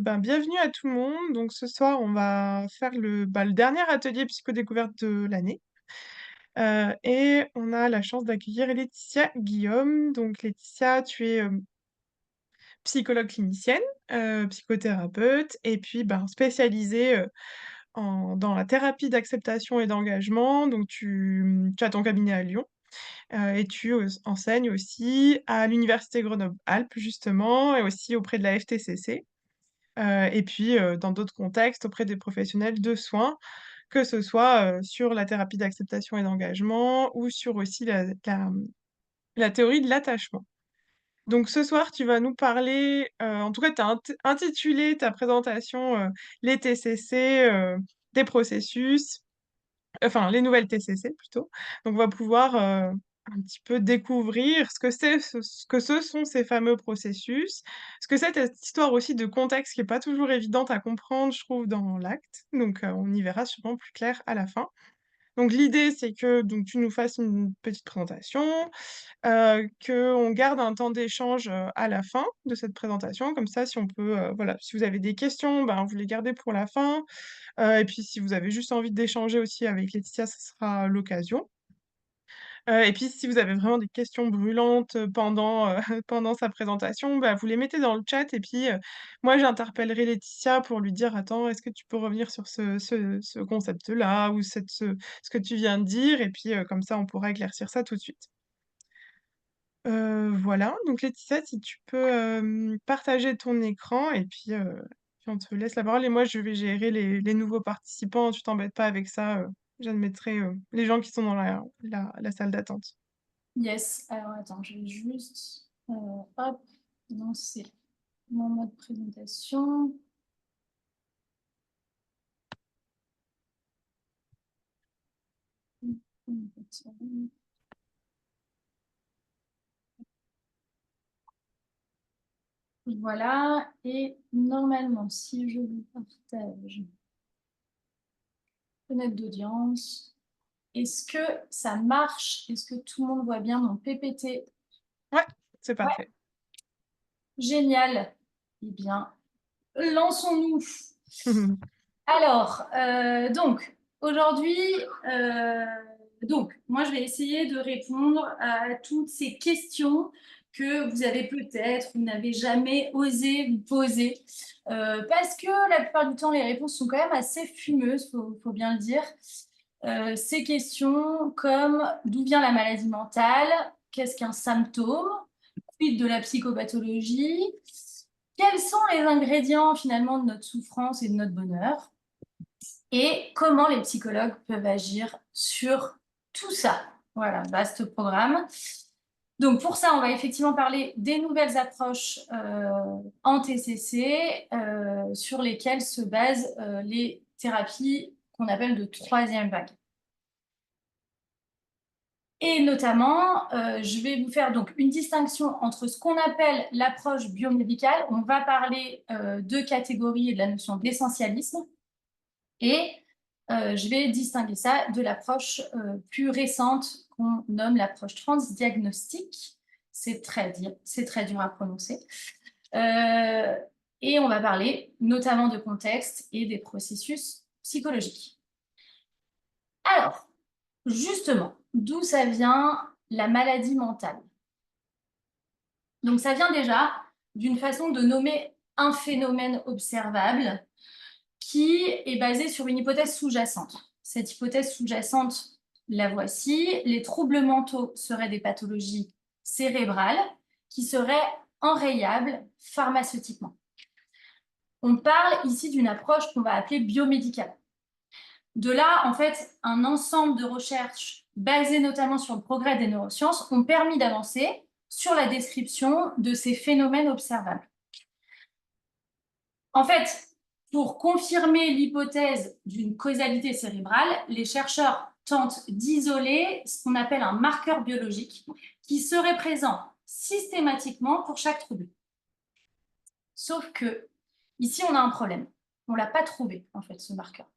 Bienvenue à tout le monde. Donc ce soir, on va faire le dernier atelier psychodécouverte de l'année. Et on a la chance d'accueillir Laetitia Guillaume. Donc Laetitia, tu es psychologue clinicienne, psychothérapeute, et puis spécialisée dans la thérapie d'acceptation et d'engagement. Donc tu as ton cabinet à Lyon. Et tu enseignes aussi à l'Université Grenoble-Alpes, justement, et aussi auprès de la FTCC. Et puis, dans d'autres contextes, auprès des professionnels de soins, que ce soit, sur la thérapie d'acceptation et d'engagement ou sur aussi la théorie de l'attachement. Donc ce soir, tu vas nous parler, en tout cas, tu as intitulé ta présentation, «Les TCC, des processus», enfin les nouvelles TCC plutôt. Donc on va pouvoir, un petit peu découvrir ce que ce sont ces fameux processus, ce que c'est cette histoire aussi de contexte qui est pas toujours évidente à comprendre, je trouve, dans l'acte. Donc on y verra sûrement plus clair à la fin. Donc l'idée, c'est que donc tu nous fasses une petite présentation, qu'on garde un temps d'échange, à la fin de cette présentation. Comme ça, si on peut, voilà, si vous avez des questions, vous les gardez pour la fin. Et puis si vous avez juste envie d'échanger aussi avec Laetitia, ce sera l'occasion. Et puis si vous avez vraiment des questions brûlantes, pendant, pendant sa présentation, vous les mettez dans le chat et puis, moi j'interpellerai Laetitia pour lui dire: «Attends, est-ce que tu peux revenir sur ce concept-là ou ce que tu viens de dire?» Et puis, comme ça on pourra éclaircir ça tout de suite. Voilà, donc Laetitia, si tu peux, partager ton écran et puis on te laisse la parole et moi je vais gérer les nouveaux participants, tu t'embêtes pas avec ça, j'admettrai, les gens qui sont dans la salle d'attente. Yes, alors attends, je vais juste hop, lancer mon mode présentation. Voilà, et normalement, si je vous partage fenêtre d'audience, est-ce que ça marche? Est-ce que tout le monde voit bien mon PPT? Ouais, c'est Ouais, parfait. génial. Eh bien, lançons-nous. Alors, aujourd'hui, moi, je vais essayer de répondre à toutes ces questions que vous avez peut-être ou n'avez jamais osé vous poser. Parce que la plupart du temps, les réponses sont quand même assez fumeuses, faut bien le dire. Ces questions comme d'où vient la maladie mentale? Qu'est-ce qu'un symptôme? Quid de la psychopathologie? Quels sont les ingrédients finalement de notre souffrance et de notre bonheur? Et comment les psychologues peuvent agir sur tout ça. Voilà, vaste programme. Donc pour ça, on va effectivement parler des nouvelles approches en TCC sur lesquelles se basent les thérapies qu'on appelle de troisième vague. Et notamment, je vais vous faire donc une distinction entre ce qu'on appelle l'approche biomédicale. On va parler de catégories et de la notion d'essentialisme. Et je vais distinguer ça de l'approche plus récente qu'on nomme l'approche transdiagnostique. C'est très dur à prononcer. Euh, et on va parler notamment de contexte et des processus psychologiques. Alors, justement, d'où ça vient la maladie mentale? Donc, ça vient déjà d'une façon de nommer un phénomène observable qui est basée sur une hypothèse sous-jacente. Cette hypothèse sous-jacente, la voici. Les troubles mentaux seraient des pathologies cérébrales qui seraient enrayables pharmaceutiquement. On parle ici d'une approche qu'on va appeler biomédicale. De là, en fait, un ensemble de recherches basées notamment sur le progrès des neurosciences ont permis d'avancer sur la description de ces phénomènes observables. En fait, pour confirmer l'hypothèse d'une causalité cérébrale, les chercheurs tentent d'isoler ce qu'on appelle un marqueur biologique qui serait présent systématiquement pour chaque trouble. Sauf que ici, on a un problème. On ne l'a pas trouvé, en fait, ce marqueur.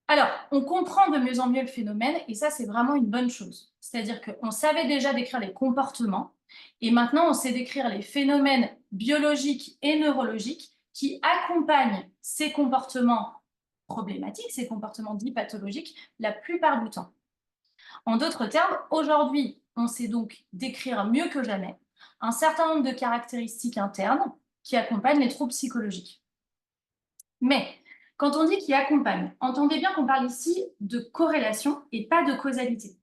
Alors, on comprend de mieux en mieux le phénomène et ça, c'est vraiment une bonne chose. C'est-à-dire qu'on savait déjà décrire les comportements et maintenant, on sait décrire les phénomènes biologiques et neurologiques qui accompagnent ces comportements problématiques, ces comportements dits pathologiques, la plupart du temps. En d'autres termes, aujourd'hui, on sait donc décrire mieux que jamais un certain nombre de caractéristiques internes qui accompagnent les troubles psychologiques. Mais quand on dit qui accompagne, entendez bien qu'on parle ici de corrélation et pas de causalité.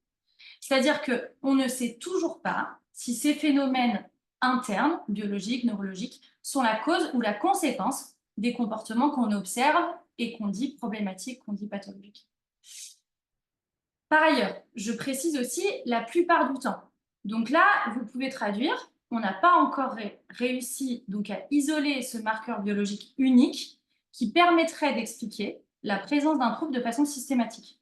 C'est-à-dire qu'on ne sait toujours pas si ces phénomènes internes, biologiques, neurologiques, sont la cause ou la conséquence des comportements qu'on observe et qu'on dit problématiques, qu'on dit pathologiques. Par ailleurs, je précise aussi la plupart du temps. Donc là, vous pouvez traduire, on n'a pas encore réussi donc à isoler ce marqueur biologique unique qui permettrait d'expliquer la présence d'un trouble de façon systématique.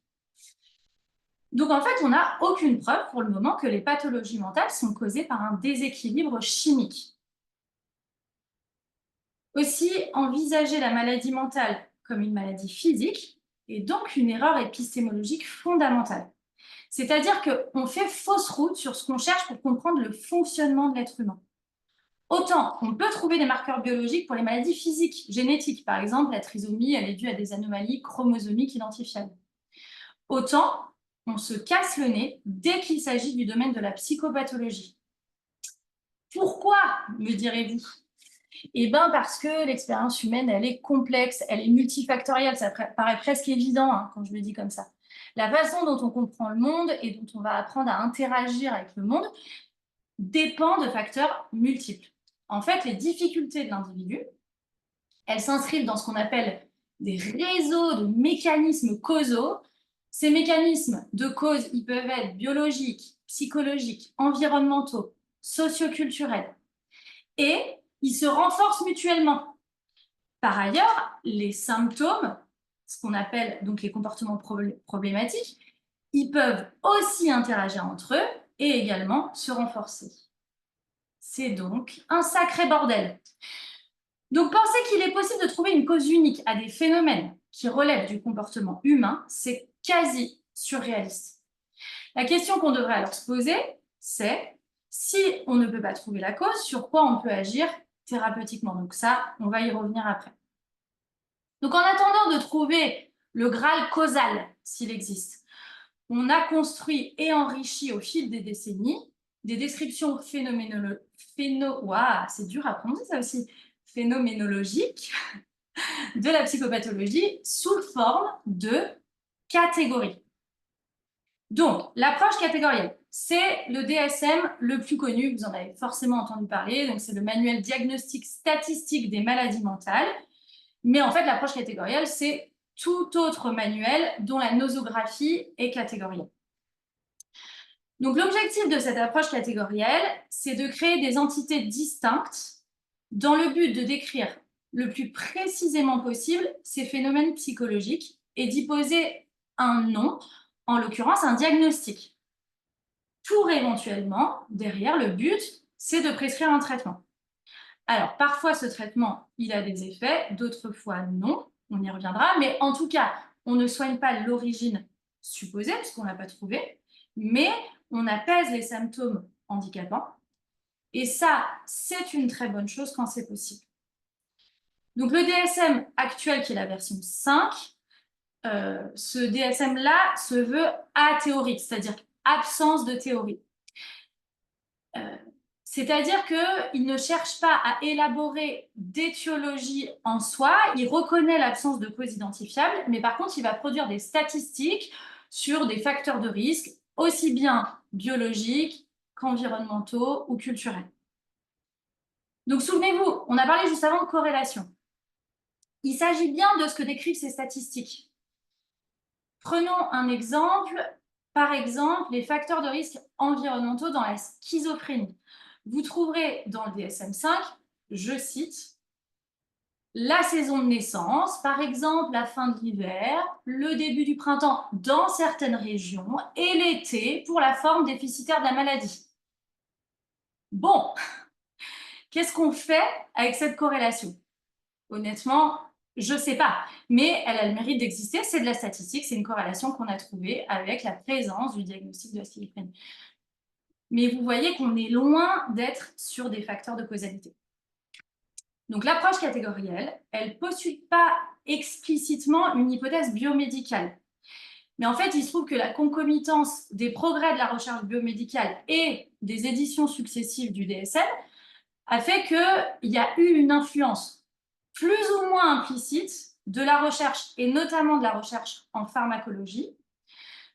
Donc en fait, on n'a aucune preuve pour le moment que les pathologies mentales sont causées par un déséquilibre chimique. Aussi, envisager la maladie mentale comme une maladie physique est donc une erreur épistémologique fondamentale. C'est-à-dire qu'on fait fausse route sur ce qu'on cherche pour comprendre le fonctionnement de l'être humain. Autant on peut trouver des marqueurs biologiques pour les maladies physiques, génétiques, par exemple la trisomie, elle est due à des anomalies chromosomiques identifiables. Autant on se casse le nez dès qu'il s'agit du domaine de la psychopathologie. Pourquoi, me direz-vous? Eh bien parce que l'expérience humaine, elle est complexe, elle est multifactorielle, ça paraît presque évident quand je le dis comme ça. La façon dont on comprend le monde et dont on va apprendre à interagir avec le monde dépend de facteurs multiples. En fait, les difficultés de l'individu, elles s'inscrivent dans ce qu'on appelle des réseaux de mécanismes causaux. Ces mécanismes de cause, ils peuvent être biologiques, psychologiques, environnementaux, socioculturels. Et ils se renforcent mutuellement. Par ailleurs, les symptômes, ce qu'on appelle donc les comportements problématiques, ils peuvent aussi interagir entre eux et également se renforcer. C'est donc un sacré bordel. Donc penser qu'il est possible de trouver une cause unique à des phénomènes qui relèvent du comportement humain, c'est quasi surréaliste. La question qu'on devrait alors se poser, c'est si on ne peut pas trouver la cause, sur quoi on peut agir thérapeutiquement. Donc ça, on va y revenir après. Donc en attendant de trouver le Graal causal, s'il existe, on a construit et enrichi au fil des décennies des descriptions c'est dur à prononcer ça aussi, phénoménologiques de la psychopathologie sous forme de catégories. Donc, l'approche catégorielle, c'est le DSM le plus connu, vous en avez forcément entendu parler, donc c'est le manuel diagnostique statistique des maladies mentales. Mais en fait, l'approche catégorielle, c'est tout autre manuel dont la nosographie est catégorielle. Donc, l'objectif de cette approche catégorielle, c'est de créer des entités distinctes dans le but de décrire le plus précisément possible ces phénomènes psychologiques et d'y poser un nom, en l'occurrence un diagnostic. Pour éventuellement, derrière, le but, c'est de prescrire un traitement. Alors, parfois, ce traitement, il a des effets, d'autres fois, non, on y reviendra, mais en tout cas, on ne soigne pas l'origine supposée, puisqu'on ne l'a pas trouvée, mais on apaise les symptômes handicapants, et ça, c'est une très bonne chose quand c'est possible. Donc, le DSM actuel, qui est la version 5, ce DSM-là se veut athéorique, c'est-à-dire absence de théorie. C'est-à-dire qu'il ne cherche pas à élaborer d'étiologie en soi, il reconnaît l'absence de cause identifiable, mais par contre, il va produire des statistiques sur des facteurs de risque, aussi bien biologiques qu'environnementaux ou culturels. Donc, souvenez-vous, on a parlé juste avant de corrélation. Il s'agit bien de ce que décrivent ces statistiques. Prenons un exemple, par exemple, les facteurs de risque environnementaux dans la schizophrénie. Vous trouverez dans le DSM-5, je cite, la saison de naissance, par exemple la fin de l'hiver, le début du printemps dans certaines régions et l'été pour la forme déficitaire de la maladie. Bon, qu'est-ce qu'on fait avec cette corrélation? Honnêtement, je ne sais pas, mais elle a le mérite d'exister, c'est de la statistique, c'est une corrélation qu'on a trouvée avec la présence du diagnostic de la schizophrénie. Mais vous voyez qu'on est loin d'être sur des facteurs de causalité. Donc, l'approche catégorielle, elle ne postule pas explicitement une hypothèse biomédicale. Mais en fait, il se trouve que la concomitance des progrès de la recherche biomédicale et des éditions successives du DSM a fait qu'il y a eu une influence plus ou moins implicite de la recherche, et notamment de la recherche en pharmacologie,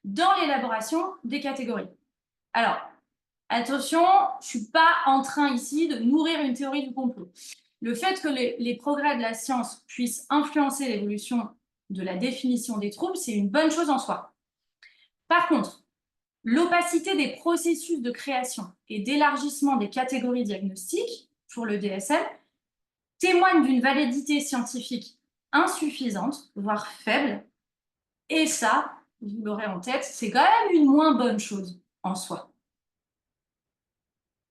dans l'élaboration des catégories. Alors, attention, je ne suis pas en train ici de nourrir une théorie du complot. Le fait que les progrès de la science puissent influencer l'évolution de la définition des troubles, c'est une bonne chose en soi. Par contre, l'opacité des processus de création et d'élargissement des catégories diagnostiques pour le DSM témoigne d'une validité scientifique insuffisante, voire faible, et ça, vous l'aurez en tête, c'est quand même une moins bonne chose en soi.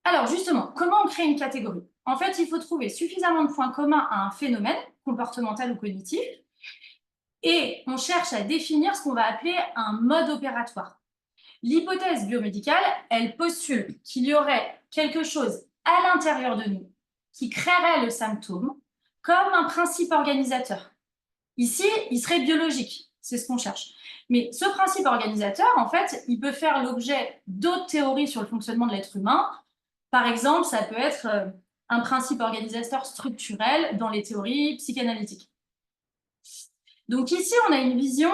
Alors justement, comment on crée une catégorie? En fait, il faut trouver suffisamment de points communs à un phénomène, comportemental ou cognitif, et on cherche à définir ce qu'on va appeler un mode opératoire. L'hypothèse biomédicale, elle postule qu'il y aurait quelque chose à l'intérieur de nous qui créerait le symptôme comme un principe organisateur. Ici, il serait biologique, c'est ce qu'on cherche. Mais ce principe organisateur, en fait, il peut faire l'objet d'autres théories sur le fonctionnement de l'être humain. Par exemple, ça peut être un principe organisateur structurel dans les théories psychanalytiques. Donc ici, on a une vision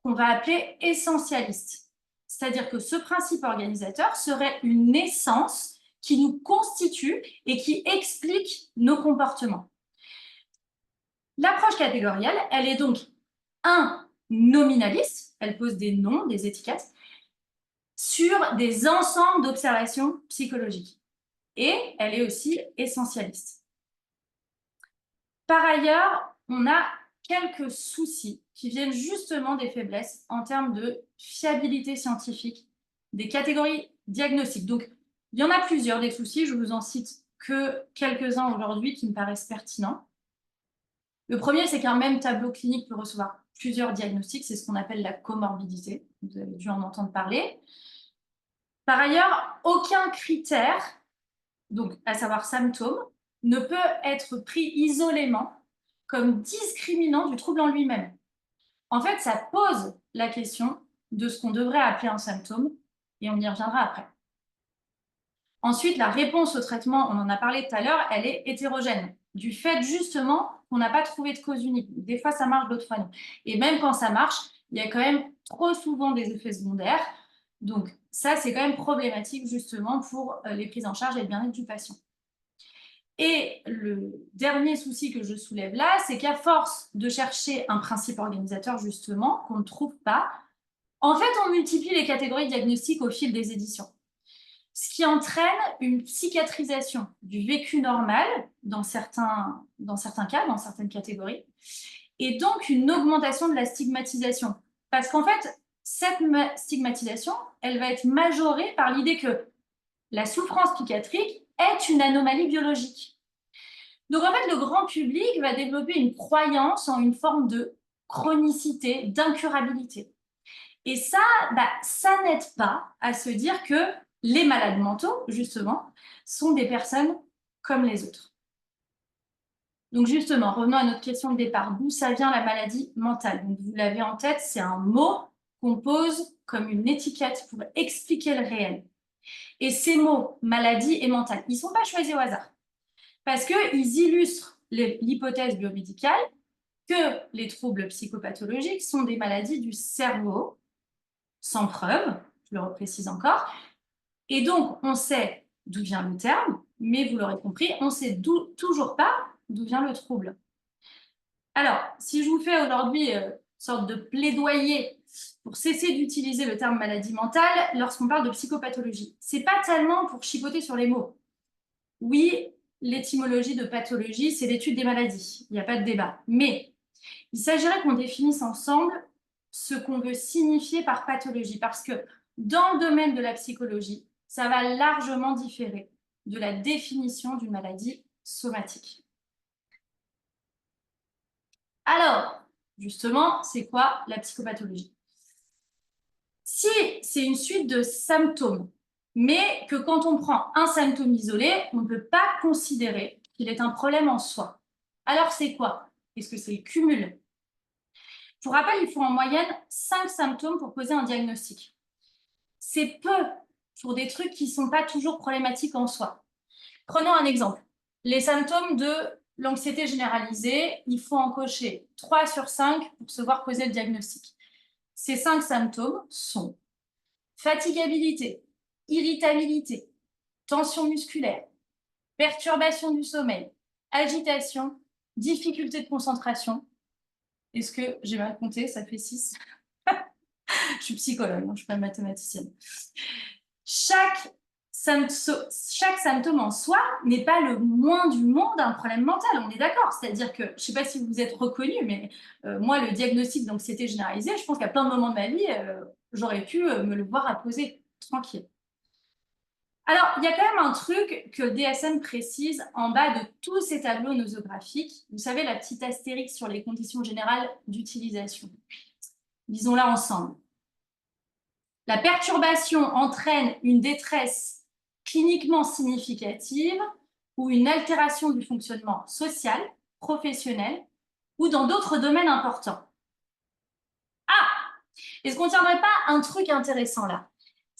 qu'on va appeler essentialiste. C'est-à-dire que ce principe organisateur serait une essence qui nous constitue et qui explique nos comportements. L'approche catégorielle, elle est donc nominaliste, elle pose des noms, des étiquettes, sur des ensembles d'observations psychologiques. Et elle est aussi essentialiste. Par ailleurs, on a quelques soucis qui viennent justement des faiblesses en termes de fiabilité scientifique des catégories diagnostiques. Donc, il y en a plusieurs des soucis, je vous en cite que quelques-uns aujourd'hui qui me paraissent pertinents. Le premier, c'est qu'un même tableau clinique peut recevoir plusieurs diagnostics, c'est ce qu'on appelle la comorbidité, vous avez dû en entendre parler. Par ailleurs, aucun critère, donc à savoir symptôme, ne peut être pris isolément comme discriminant du trouble en lui-même. En fait, ça pose la question de ce qu'on devrait appeler un symptôme, et on y reviendra après. Ensuite, la réponse au traitement, on en a parlé tout à l'heure, elle est hétérogène, du fait justement qu'on n'a pas trouvé de cause unique. Des fois, ça marche, d'autres fois non. Et même quand ça marche, il y a quand même trop souvent des effets secondaires. Donc ça, c'est quand même problématique justement pour les prises en charge et le bien-être du patient. Et le dernier souci que je soulève là, c'est qu'à force de chercher un principe organisateur justement, qu'on ne trouve pas, en fait, on multiplie les catégories diagnostiques au fil des éditions. Ce qui entraîne une psychiatrisation du vécu normal dans certains cas, dans certaines catégories, et donc une augmentation de la stigmatisation. Parce qu'en fait, cette stigmatisation, elle va être majorée par l'idée que la souffrance psychiatrique est une anomalie biologique. Donc en fait, le grand public va développer une croyance en une forme de chronicité, d'incurabilité. Et ça, ça n'aide pas à se dire que les malades mentaux, justement, sont des personnes comme les autres. Donc justement, revenons à notre question de départ. D'où ça vient la maladie mentale? Donc, vous l'avez en tête, c'est un mot qu'on pose comme une étiquette pour expliquer le réel. Et ces mots, maladie et mentale, ils ne sont pas choisis au hasard. Parce qu'ils illustrent l'hypothèse biomédicale que les troubles psychopathologiques sont des maladies du cerveau, sans preuve, je le reprécise encore. Et donc, on sait d'où vient le terme, mais vous l'aurez compris, on ne sait toujours pas d'où vient le trouble. Alors, si je vous fais aujourd'hui une sorte de plaidoyer pour cesser d'utiliser le terme maladie mentale lorsqu'on parle de psychopathologie, ce n'est pas tellement pour chipoter sur les mots. Oui, l'étymologie de pathologie, c'est l'étude des maladies, il n'y a pas de débat. Mais il s'agirait qu'on définisse ensemble ce qu'on veut signifier par pathologie, parce que dans le domaine de la psychologie, ça va largement différer de la définition d'une maladie somatique. Alors, justement, c'est quoi la psychopathologie? Si c'est une suite de symptômes, mais que quand on prend un symptôme isolé, on ne peut pas considérer qu'il est un problème en soi. Alors, c'est quoi? Est-ce que c'est le cumul? Pour rappel, il faut en moyenne 5 symptômes pour poser un diagnostic. C'est peu pour des trucs qui ne sont pas toujours problématiques en soi. Prenons un exemple. Les symptômes de l'anxiété généralisée, il faut en cocher 3 sur 5 pour se voir poser le diagnostic. Ces 5 symptômes sont fatigabilité, irritabilité, tension musculaire, perturbation du sommeil, agitation, difficulté de concentration. Est-ce que j'ai mal compté? Ça fait 6. Je suis psychologue, je ne suis pas mathématicienne. Chaque symptôme en soi n'est pas le moins du monde un problème mental, on est d'accord. C'est-à-dire que, je ne sais pas si vous vous êtes reconnu, mais moi, le diagnostic d'anxiété généralisée, je pense qu'à plein de moments de ma vie, j'aurais pu me le voir apposer tranquille. Alors, il y a quand même un truc que le DSM précise en bas de tous ces tableaux nosographiques. Vous savez, la petite astérix sur les conditions générales d'utilisation. Lisons-la ensemble. La perturbation entraîne une détresse cliniquement significative ou une altération du fonctionnement social, professionnel ou dans d'autres domaines importants. Ah! Est-ce qu'on ne tiendrait pas un truc intéressant là?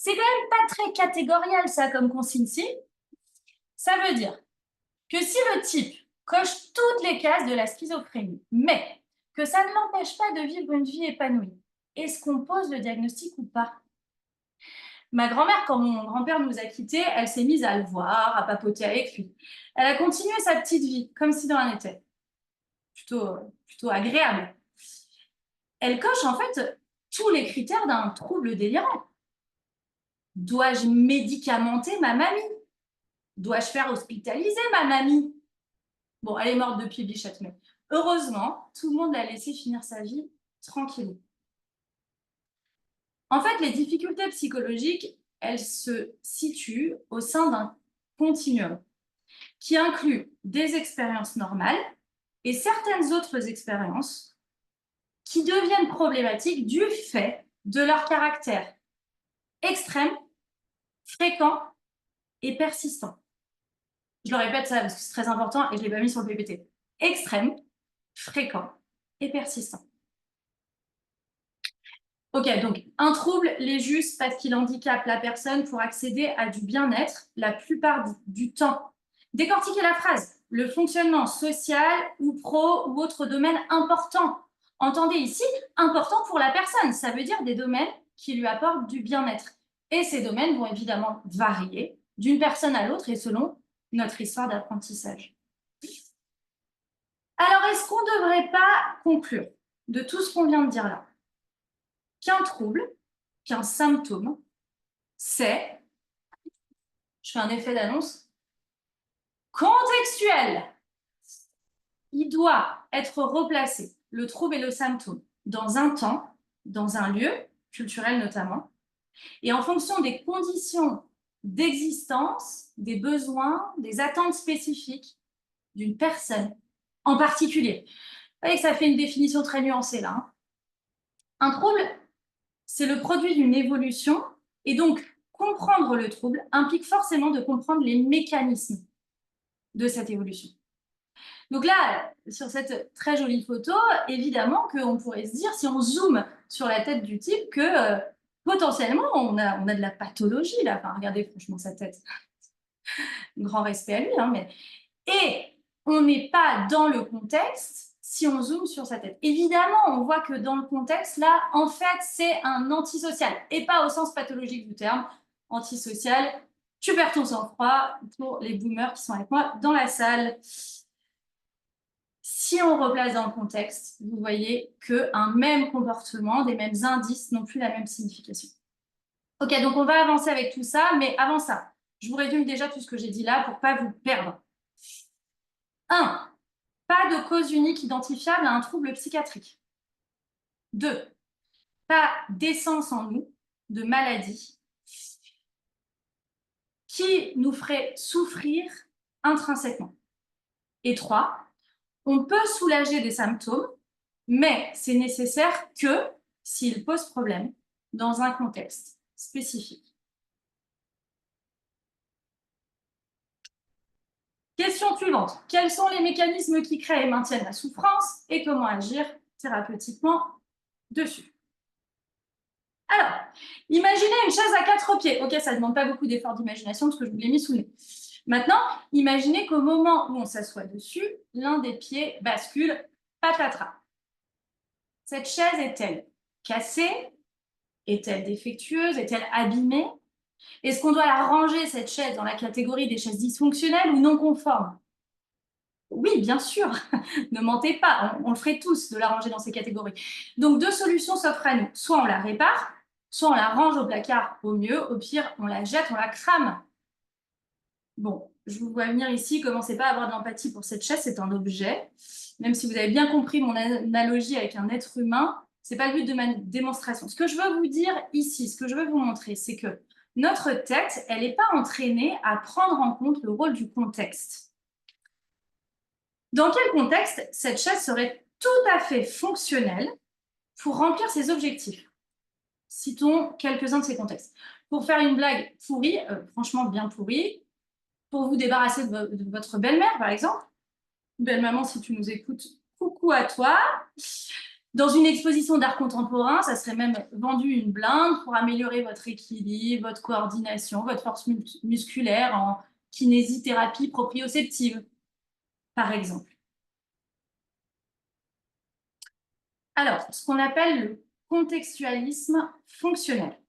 C'est quand même pas très catégoriel ça comme consigne-ci. Ça veut dire que si le type coche toutes les cases de la schizophrénie, mais que ça ne l'empêche pas de vivre une vie épanouie, est-ce qu'on pose le diagnostic ou pas? Ma grand-mère, quand mon grand-père nous a quittés, elle s'est mise à le voir, à papoter avec lui. Elle a continué sa petite vie, comme si de rien n'était. Plutôt agréable. Elle coche en fait tous les critères d'un trouble délirant. Dois-je médicamenter ma mamie? Dois-je faire hospitaliser ma mamie? Bon, elle est morte depuis Bichette, mais heureusement, tout le monde l'a laissé finir sa vie tranquillement. En fait, les difficultés psychologiques, elles se situent au sein d'un continuum qui inclut des expériences normales et certaines autres expériences qui deviennent problématiques du fait de leur caractère extrême, fréquent et persistant. Je le répète ça parce que c'est très important et je ne l'ai pas mis sur le PPT. Extrême, fréquent et persistant. Ok, donc un trouble l'est juste parce qu'il handicape la personne pour accéder à du bien-être la plupart du temps. Décortiquez la phrase. Le fonctionnement social ou pro ou autre domaine important. Entendez ici, important pour la personne. Ça veut dire des domaines qui lui apportent du bien-être. Et ces domaines vont évidemment varier d'une personne à l'autre et selon notre histoire d'apprentissage. Alors, est-ce qu'on ne devrait pas conclure de tout ce qu'on vient de dire là qu'un trouble, qu'un symptôme, c'est, je fais un effet d'annonce, contextuel. Il doit être replacé, le trouble et le symptôme, dans un temps, dans un lieu, culturel notamment, et en fonction des conditions d'existence, des besoins, des attentes spécifiques d'une personne en particulier. Vous voyez que ça fait une définition très nuancée là. Hein. Un trouble, c'est le produit d'une évolution, et donc comprendre le trouble implique forcément de comprendre les mécanismes de cette évolution. Donc là, sur cette très jolie photo, évidemment qu'on pourrait se dire, si on zoome sur la tête du type, que potentiellement, on a de la pathologie là. Enfin, regardez franchement sa tête. Grand respect à lui. Hein, mais... Et on n'est pas dans le contexte si on zoome sur sa tête. Évidemment, on voit que dans le contexte, là, en fait, c'est un antisocial. Et pas au sens pathologique du terme. Antisocial, tu perds ton sang-froid pour les boomers qui sont avec moi dans la salle. Si on replace dans le contexte, vous voyez qu'un même comportement, des mêmes indices n'ont plus la même signification. Ok, donc on va avancer avec tout ça, mais avant ça, je vous résume déjà tout ce que j'ai dit là pour ne pas vous perdre. 1. Pas de cause unique identifiable à un trouble psychiatrique. 2. Pas d'essence en nous, de maladie, qui nous ferait souffrir intrinsèquement. Et 3. On peut soulager des symptômes, mais c'est nécessaire que s'ils posent problème dans un contexte spécifique. Question suivante. Quels sont les mécanismes qui créent et maintiennent la souffrance et comment agir thérapeutiquement dessus? Alors, imaginez une chaise à 4 pieds. Ok, ça ne demande pas beaucoup d'effort d'imagination parce que je vous l'ai mis sous le nez. Maintenant, imaginez qu'au moment où on s'assoit dessus, l'un des pieds bascule, patatras. Cette chaise est-elle cassée? Est-elle défectueuse? Est-elle abîmée? Est-ce qu'on doit la ranger, cette chaise, dans la catégorie des chaises dysfonctionnelles ou non conformes? Oui, bien sûr, ne mentez pas, on le ferait tous de la ranger dans ces catégories. Donc, deux solutions s'offrent à nous. Soit on la répare, soit on la range au placard au mieux, au pire, on la jette, on la crame. Bon, je vous vois venir ici, commencez pas à avoir de l'empathie pour cette chaise, c'est un objet. Même si vous avez bien compris mon analogie avec un être humain, c'est pas le but de ma démonstration. Ce que je veux vous dire ici, ce que je veux vous montrer, c'est que notre tête, elle n'est pas entraînée à prendre en compte le rôle du contexte. Dans quel contexte cette chaise serait tout à fait fonctionnelle pour remplir ses objectifs? Citons quelques-uns de ces contextes. Pour faire une blague pourrie, franchement bien pourrie, pour vous débarrasser de votre belle-mère, par exemple. Belle-maman, si tu nous écoutes, coucou à toi. Dans une exposition d'art contemporain, ça serait même vendu une blinde pour améliorer votre équilibre, votre coordination, votre force musculaire en kinésithérapie proprioceptive, par exemple. Alors, ce qu'on appelle le contextualisme fonctionnel,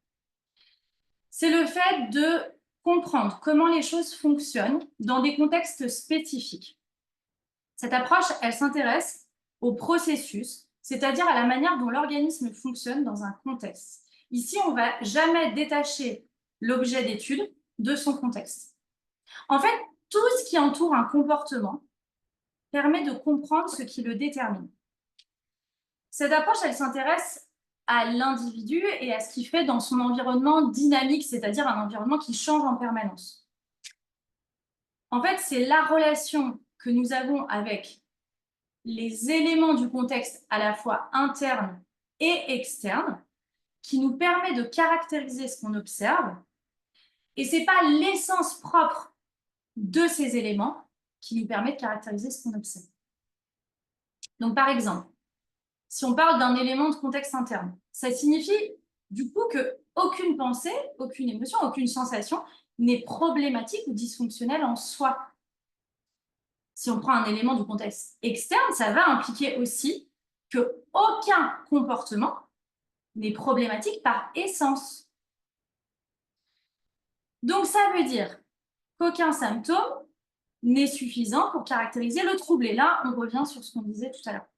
c'est le fait de comprendre comment les choses fonctionnent dans des contextes spécifiques. Cette approche, elle s'intéresse au processus, c'est-à-dire à la manière dont l'organisme fonctionne dans un contexte. Ici, on ne va jamais détacher l'objet d'étude de son contexte. En fait, tout ce qui entoure un comportement permet de comprendre ce qui le détermine. Cette approche, elle s'intéresse à l'individu et à ce qu'il fait dans son environnement dynamique, c'est-à-dire un environnement qui change en permanence. En fait, c'est la relation que nous avons avec les éléments du contexte à la fois interne et externe qui nous permet de caractériser ce qu'on observe. Et ce n'est pas l'essence propre de ces éléments qui nous permet de caractériser ce qu'on observe. Donc, par exemple, si on parle d'un élément de contexte interne, ça signifie du coup qu'aucune pensée, aucune émotion, aucune sensation n'est problématique ou dysfonctionnelle en soi. Si on prend un élément du contexte externe, ça va impliquer aussi qu'aucun comportement n'est problématique par essence. Donc, ça veut dire qu'aucun symptôme n'est suffisant pour caractériser le trouble. Et là, on revient sur ce qu'on disait tout à l'heure.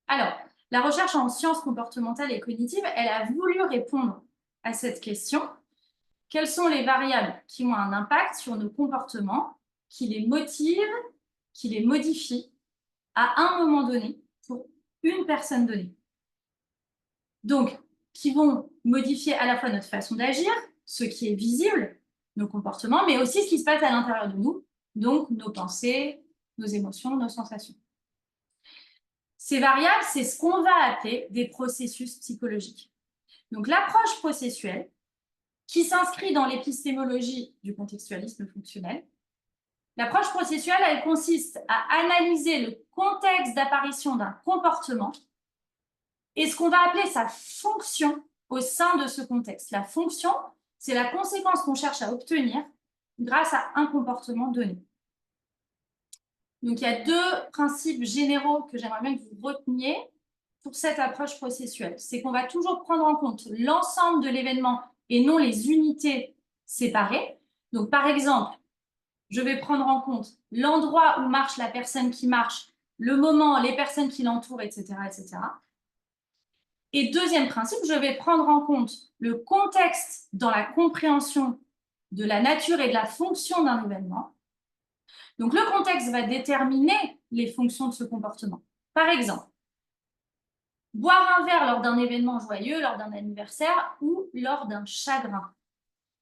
Alors, la recherche en sciences comportementales et cognitives, elle a voulu répondre à cette question. Quelles sont les variables qui ont un impact sur nos comportements, qui les motivent, qui les modifient à un moment donné pour une personne donnée? Donc, qui vont modifier à la fois notre façon d'agir, ce qui est visible, nos comportements, mais aussi ce qui se passe à l'intérieur de nous, donc nos pensées, nos émotions, nos sensations. Ces variables, c'est ce qu'on va appeler des processus psychologiques. Donc, l'approche processuelle, qui s'inscrit dans l'épistémologie du contextualisme fonctionnel, l'approche processuelle, elle consiste à analyser le contexte d'apparition d'un comportement et ce qu'on va appeler sa fonction au sein de ce contexte. La fonction, c'est la conséquence qu'on cherche à obtenir grâce à un comportement donné. Donc, il y a deux principes généraux que j'aimerais bien que vous reteniez pour cette approche processuelle. C'est qu'on va toujours prendre en compte l'ensemble de l'événement et non les unités séparées. Donc, par exemple, je vais prendre en compte l'endroit où marche la personne qui marche, le moment, les personnes qui l'entourent, etc., etc. Et deuxième principe, je vais prendre en compte le contexte dans la compréhension de la nature et de la fonction d'un événement. Donc, le contexte va déterminer les fonctions de ce comportement. Par exemple, boire un verre lors d'un événement joyeux, lors d'un anniversaire ou lors d'un chagrin.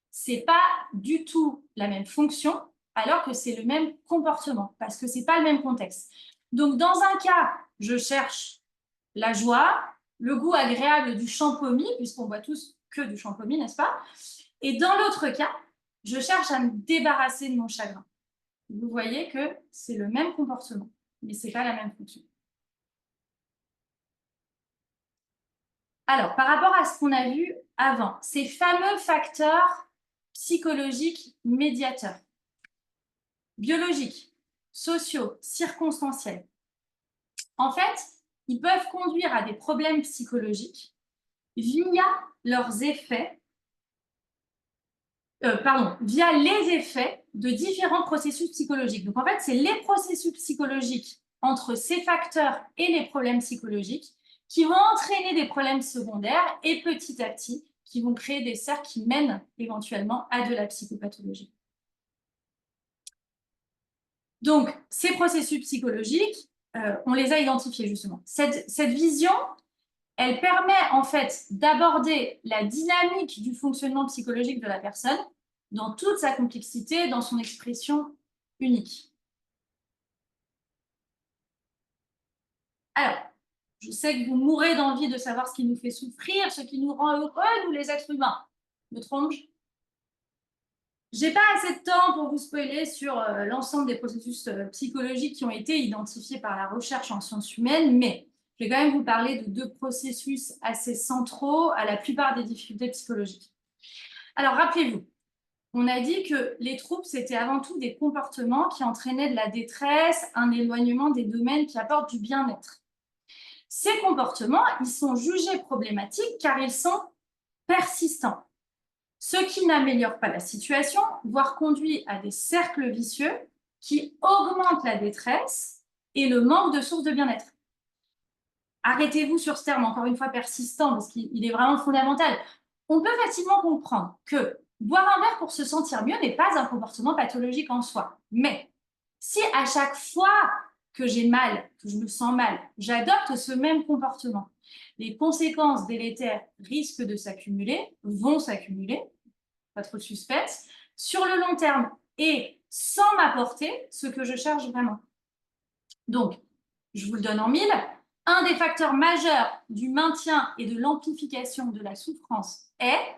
Ce n'est pas du tout la même fonction, alors que c'est le même comportement, parce que ce n'est pas le même contexte. Donc, dans un cas, je cherche la joie, le goût agréable du champomis, puisqu'on boit tous que du champomis, n'est-ce pas? Et dans l'autre cas, je cherche à me débarrasser de mon chagrin. vous voyez que c'est le même comportement, mais ce n'est pas la même fonction. Alors, par rapport à ce qu'on a vu avant, ces fameux facteurs psychologiques médiateurs, biologiques, sociaux, circonstanciels, en fait, ils peuvent conduire à des problèmes psychologiques via leurs effets, via les effets de différents processus psychologiques. Donc, en fait, c'est les processus psychologiques entre ces facteurs et les problèmes psychologiques qui vont entraîner des problèmes secondaires et petit à petit, qui vont créer des cercles qui mènent éventuellement à de la psychopathologie. Donc, ces processus psychologiques, on les a identifiés justement. Cette vision, elle permet en fait d'aborder la dynamique du fonctionnement psychologique de la personne dans toute sa complexité, dans son expression unique. Alors, je sais que vous mourrez d'envie de savoir ce qui nous fait souffrir, ce qui nous rend heureux, nous les êtres humains. Me trompe-je? J'ai pas assez de temps pour vous spoiler sur l'ensemble des processus psychologiques qui ont été identifiés par la recherche en sciences humaines, mais je vais quand même vous parler de deux processus assez centraux à la plupart des difficultés psychologiques. Alors, rappelez-vous, on a dit que les troubles, c'était avant tout des comportements qui entraînaient de la détresse, un éloignement des domaines qui apportent du bien-être. Ces comportements, ils sont jugés problématiques car ils sont persistants, ce qui n'améliore pas la situation, voire conduit à des cercles vicieux qui augmentent la détresse et le manque de sources de bien-être. Arrêtez-vous sur ce terme, encore une fois persistant, parce qu'il est vraiment fondamental. On peut facilement comprendre que boire un verre pour se sentir mieux n'est pas un comportement pathologique en soi. Mais si à chaque fois que j'ai mal, que je me sens mal, j'adopte ce même comportement, les conséquences délétères risquent de s'accumuler, vont s'accumuler, pas trop de suspense, sur le long terme et sans m'apporter ce que je cherche vraiment. Donc, je vous le donne en mille, un des facteurs majeurs du maintien et de l'amplification de la souffrance est,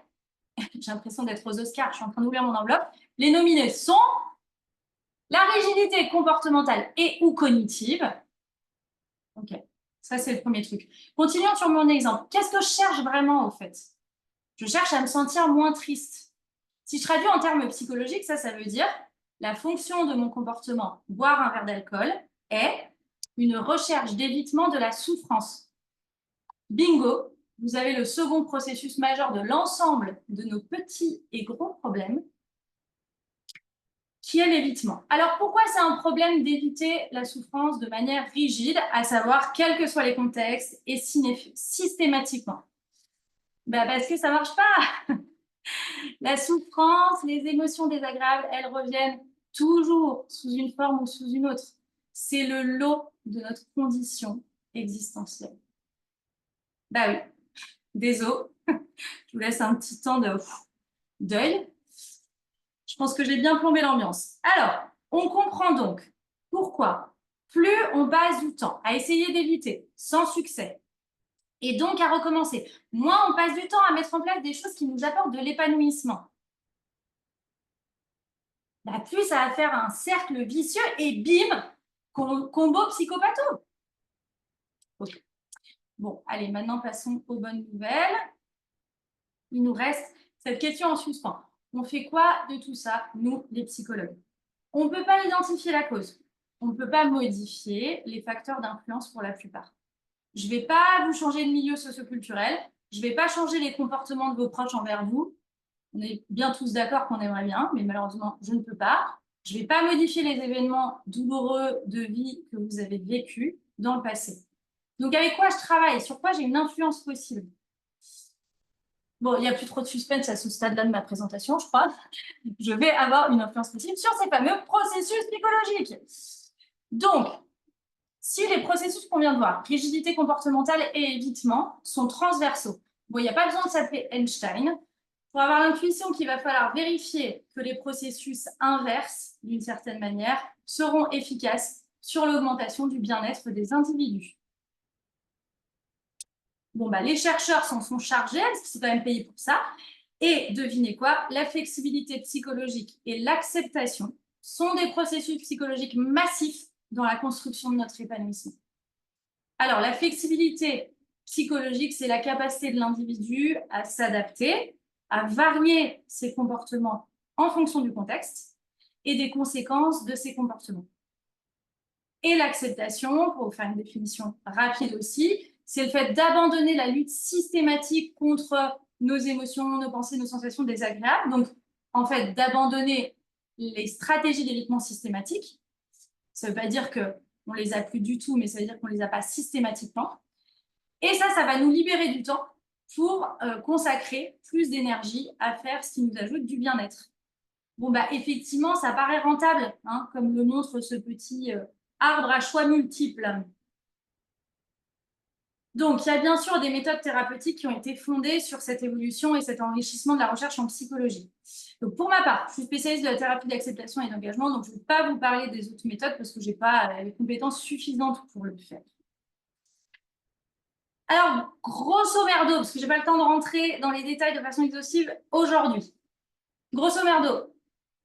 j'ai l'impression d'être aux Oscars, je suis en train d'ouvrir mon enveloppe, les nominés sont la rigidité comportementale et ou cognitive. Ok, ça c'est le premier truc. Continuons sur mon exemple. Qu'est-ce que je cherche vraiment au fait? Je cherche à me sentir moins triste. Si je traduis en termes psychologiques, ça veut dire la fonction de mon comportement, boire un verre d'alcool, est une recherche d'évitement de la souffrance. Bingo, vous avez le second processus majeur de l'ensemble de nos petits et gros problèmes, qui est l'évitement. Alors, pourquoi c'est un problème d'éviter la souffrance de manière rigide, à savoir, quels que soient les contextes, et systématiquement? Parce que ça ne marche pas. La souffrance, les émotions désagréables, elles reviennent toujours sous une forme ou sous une autre. C'est le lot de notre condition existentielle. Bah oui, désolé. Je vous laisse un petit temps de deuil. Je pense que j'ai bien plombé l'ambiance. Alors, on comprend donc pourquoi plus on passe du temps à essayer d'éviter sans succès et donc à recommencer, moins on passe du temps à mettre en place des choses qui nous apportent de l'épanouissement. Plus ça va faire un cercle vicieux et bim, combo psychopatho. Okay. Bon, allez, maintenant passons aux bonnes nouvelles. Il nous reste cette question en suspens. On fait quoi de tout ça, nous, les psychologues? On ne peut pas identifier la cause. On ne peut pas modifier les facteurs d'influence pour la plupart. Je ne vais pas vous changer de milieu socioculturel. Je ne vais pas changer les comportements de vos proches envers vous. On est bien tous d'accord qu'on aimerait bien, mais malheureusement, je ne peux pas. Je ne vais pas modifier les événements douloureux de vie que vous avez vécus dans le passé. Donc, avec quoi je travaille? Sur quoi j'ai une influence possible? Bon, il n'y a plus trop de suspense à ce stade-là de ma présentation, je crois. Je vais avoir une influence possible sur ces fameux processus psychologiques. Donc, si les processus qu'on vient de voir, rigidité comportementale et évitement, sont transversaux, bon, il n'y a pas besoin de s'appeler Einstein. Pour avoir l'intuition qu'il va falloir vérifier que les processus inverses, d'une certaine manière, seront efficaces sur l'augmentation du bien-être des individus. Bon, les chercheurs s'en sont chargés, parce qu'ils sont quand même payés pour ça. Et devinez quoi? La flexibilité psychologique et l'acceptation sont des processus psychologiques massifs dans la construction de notre épanouissement. Alors, la flexibilité psychologique, c'est la capacité de l'individu à s'adapter, à varier ses comportements en fonction du contexte et des conséquences de ces comportements. Et l'acceptation, pour faire une définition rapide aussi, c'est le fait d'abandonner la lutte systématique contre nos émotions, nos pensées, nos sensations désagréables. Donc, en fait, d'abandonner les stratégies d'évitement systématique. Ça ne veut pas dire qu'on ne les a plus du tout, mais ça veut dire qu'on ne les a pas systématiquement. Et ça va nous libérer du temps pour consacrer plus d'énergie à faire ce qui nous ajoute du bien-être. Bon, bah, effectivement, ça paraît rentable, hein, comme le montre ce petit arbre à choix multiples. Donc, il y a bien sûr des méthodes thérapeutiques qui ont été fondées sur cette évolution et cet enrichissement de la recherche en psychologie. Donc, pour ma part, je suis spécialiste de la thérapie d'acceptation et d'engagement, donc je ne vais pas vous parler des autres méthodes parce que je n'ai pas les compétences suffisantes pour le faire. Alors, grosso merdo, parce que je n'ai pas le temps de rentrer dans les détails de façon exhaustive aujourd'hui. Grosso merdo,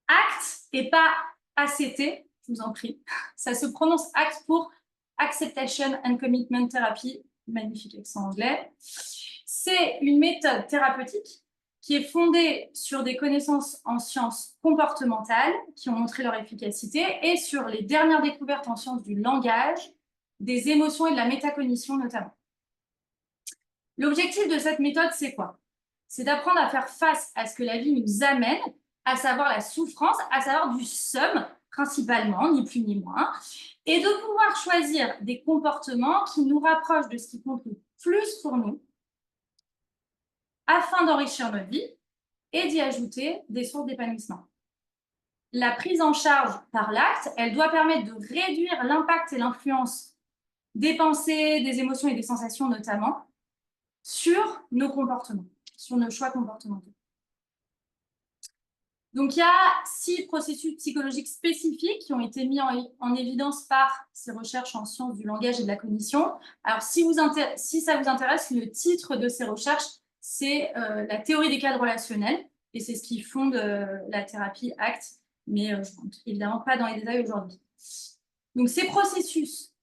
ACT et pas ACT, je vous en prie. Ça se prononce ACT pour Acceptation and Commitment Therapy, magnifique accent anglais. C'est une méthode thérapeutique qui est fondée sur des connaissances en sciences comportementales qui ont montré leur efficacité et sur les dernières découvertes en sciences du langage, des émotions et de la métacognition notamment. L'objectif de cette méthode, c'est quoi? C'est d'apprendre à faire face à ce que la vie nous amène, à savoir la souffrance, à savoir du somme, principalement, ni plus ni moins, et de pouvoir choisir des comportements qui nous rapprochent de ce qui compte le plus pour nous, afin d'enrichir notre vie et d'y ajouter des sources d'épanouissement. La prise en charge par l'acte, elle doit permettre de réduire l'impact et l'influence des pensées, des émotions et des sensations notamment, sur nos comportements, sur nos choix comportementaux. Donc, il y a 6 processus psychologiques spécifiques qui ont été mis en évidence par ces recherches en sciences du langage et de la cognition. Alors, si ça vous intéresse, le titre de ces recherches, c'est la théorie des cadres relationnels, et c'est ce qui fonde la thérapie ACT, mais je ne rentre évidemment pas dans les détails aujourd'hui. Donc, ces processus,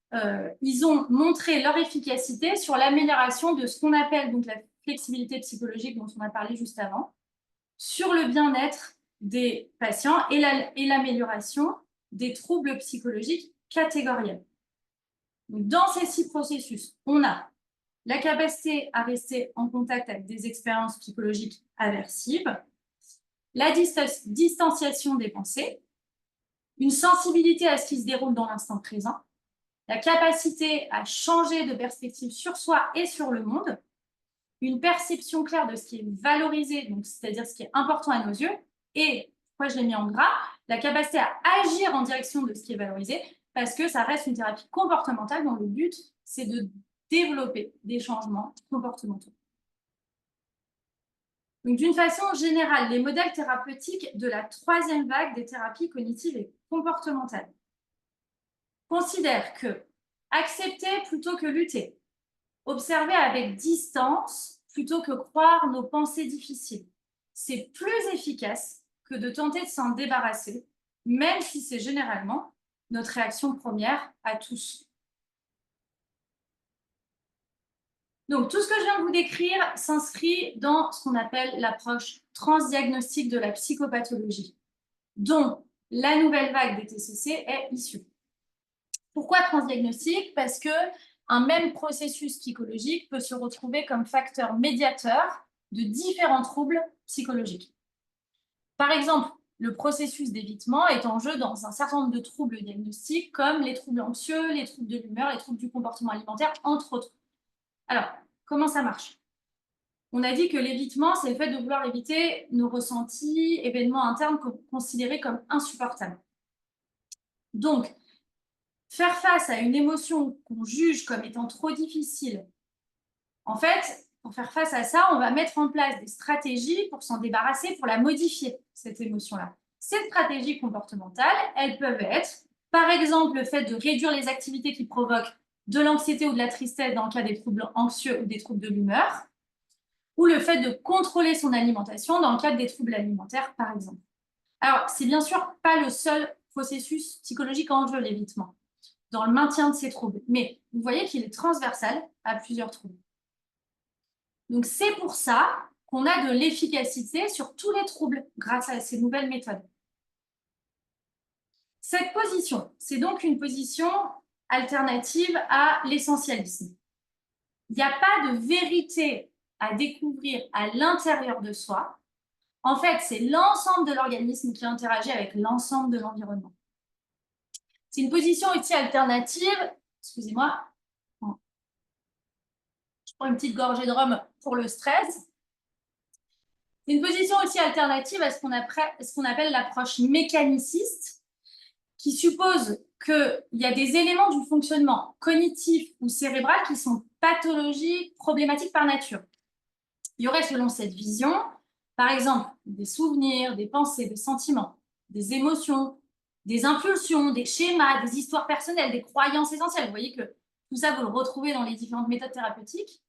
ils ont montré leur efficacité sur l'amélioration de ce qu'on appelle donc la flexibilité psychologique dont on a parlé juste avant, sur le bien-être des patients et l'amélioration des troubles psychologiques catégoriels. Donc, dans ces 6 processus, on a la capacité à rester en contact avec des expériences psychologiques aversives, la distanciation des pensées, une sensibilité à ce qui se déroule dans l'instant présent, la capacité à changer de perspective sur soi et sur le monde, une perception claire de ce qui est valorisé, donc c'est-à-dire ce qui est important à nos yeux, et, pourquoi je l'ai mis en gras, la capacité à agir en direction de ce qui est valorisé, parce que ça reste une thérapie comportementale dont le but, c'est de développer des changements comportementaux. Donc, d'une façon générale, les modèles thérapeutiques de la 3e vague des thérapies cognitives et comportementales considèrent que accepter plutôt que lutter, observer avec distance plutôt que croire nos pensées difficiles, c'est plus efficace que de tenter de s'en débarrasser, même si c'est généralement notre réaction première à tous. Donc, tout ce que je viens de vous décrire s'inscrit dans ce qu'on appelle l'approche transdiagnostique de la psychopathologie, dont la nouvelle vague des TCC est issue. Pourquoi transdiagnostic? Parce qu'un même processus psychologique peut se retrouver comme facteur médiateur de différents troubles psychologiques. Par exemple, le processus d'évitement est en jeu dans un certain nombre de troubles diagnostiques comme les troubles anxieux, les troubles de l'humeur, les troubles du comportement alimentaire, entre autres. Alors, comment ça marche? On a dit que l'évitement, c'est le fait de vouloir éviter nos ressentis, événements internes considérés comme insupportables. Donc, faire face à une émotion qu'on juge comme étant trop difficile, en fait, pour faire face à ça, on va mettre en place des stratégies pour s'en débarrasser, pour la modifier, cette émotion-là. Ces stratégies comportementales, elles peuvent être, par exemple, le fait de réduire les activités qui provoquent de l'anxiété ou de la tristesse dans le cas des troubles anxieux ou des troubles de l'humeur, ou le fait de contrôler son alimentation dans le cadre des troubles alimentaires, par exemple. Alors, c'est bien sûr pas le seul processus psychologique en jeu, l'évitement, dans le maintien de ces troubles. Mais vous voyez qu'il est transversal à plusieurs troubles. Donc, c'est pour ça qu'on a de l'efficacité sur tous les troubles grâce à ces nouvelles méthodes. Cette position, c'est donc une position alternative à l'essentialisme. Il n'y a pas de vérité à découvrir à l'intérieur de soi. En fait, c'est l'ensemble de l'organisme qui interagit avec l'ensemble de l'environnement. C'est une position aussi alternative. Excusez-moi. Je prends une petite gorgée de rhum pour le stress. C'est une position aussi alternative à ce qu'on appelle l'approche mécaniciste, qui suppose qu'il y a des éléments du fonctionnement cognitif ou cérébral qui sont pathologiques, problématiques par nature. Il y aurait, selon cette vision, par exemple, des souvenirs, des pensées, des sentiments, des émotions, des impulsions, des schémas, des histoires personnelles, des croyances essentielles. Vous voyez que tout ça, vous le retrouvez dans les différentes méthodes thérapeutiques.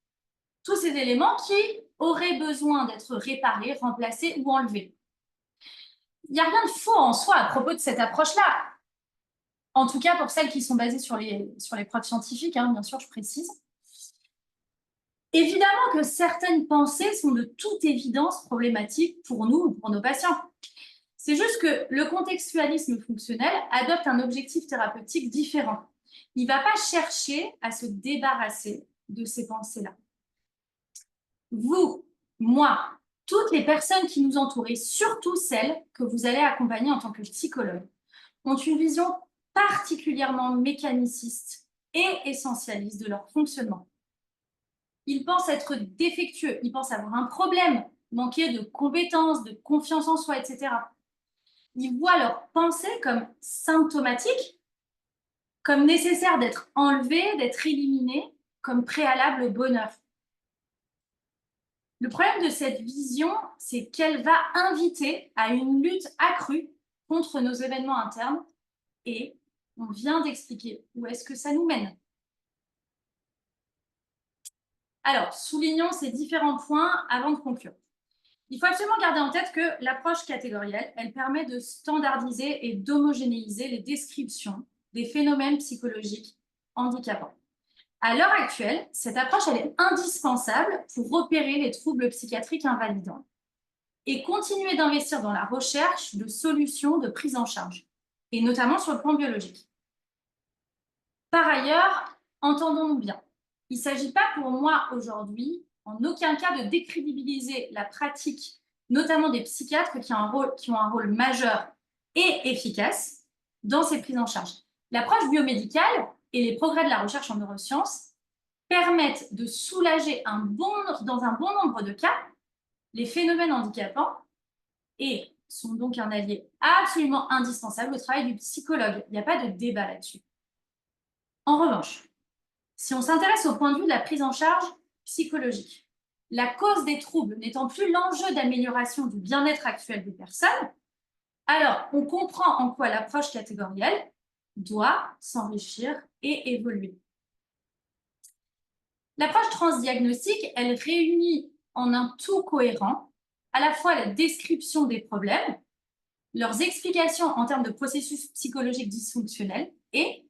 Tous ces éléments qui auraient besoin d'être réparés, remplacés ou enlevés. Il n'y a rien de faux en soi à propos de cette approche-là. En tout cas, pour celles qui sont basées sur les preuves scientifiques, hein, bien sûr, je précise. Évidemment que certaines pensées sont de toute évidence problématiques pour nous ou pour nos patients. C'est juste que le contextualisme fonctionnel adopte un objectif thérapeutique différent. Il ne va pas chercher à se débarrasser de ces pensées-là. Vous, moi, toutes les personnes qui nous entourent, et surtout celles que vous allez accompagner en tant que psychologue, ont une vision particulièrement mécaniciste et essentialiste de leur fonctionnement. Ils pensent être défectueux, ils pensent avoir un problème, manquer de compétences, de confiance en soi, etc. Ils voient leurs pensées comme symptomatiques, comme nécessaires d'être enlevées, d'être éliminées, comme préalable au bonheur. Le problème de cette vision, c'est qu'elle va inviter à une lutte accrue contre nos événements internes et on vient d'expliquer où est-ce que ça nous mène. Alors, soulignons ces différents points avant de conclure. Il faut absolument garder en tête que l'approche catégorielle, elle permet de standardiser et d'homogénéiser les descriptions des phénomènes psychologiques handicapants. À l'heure actuelle, cette approche elle est indispensable pour repérer les troubles psychiatriques invalidants et continuer d'investir dans la recherche de solutions de prise en charge, et notamment sur le plan biologique. Par ailleurs, entendons-nous bien, il ne s'agit pas pour moi aujourd'hui, en aucun cas, de décrédibiliser la pratique, notamment des psychiatres qui ont un rôle majeur et efficace dans ces prises en charge. L'approche biomédicale et les progrès de la recherche en neurosciences permettent de soulager dans un bon nombre de cas les phénomènes handicapants et sont donc un allié absolument indispensable au travail du psychologue. Il n'y a pas de débat là-dessus. En revanche, si on s'intéresse au point de vue de la prise en charge psychologique, la cause des troubles n'étant plus l'enjeu d'amélioration du bien-être actuel des personnes, alors on comprend en quoi l'approche catégorielle doit s'enrichir et évoluer. L'approche transdiagnostique, elle réunit en un tout cohérent à la fois la description des problèmes, leurs explications en termes de processus psychologiques dysfonctionnels et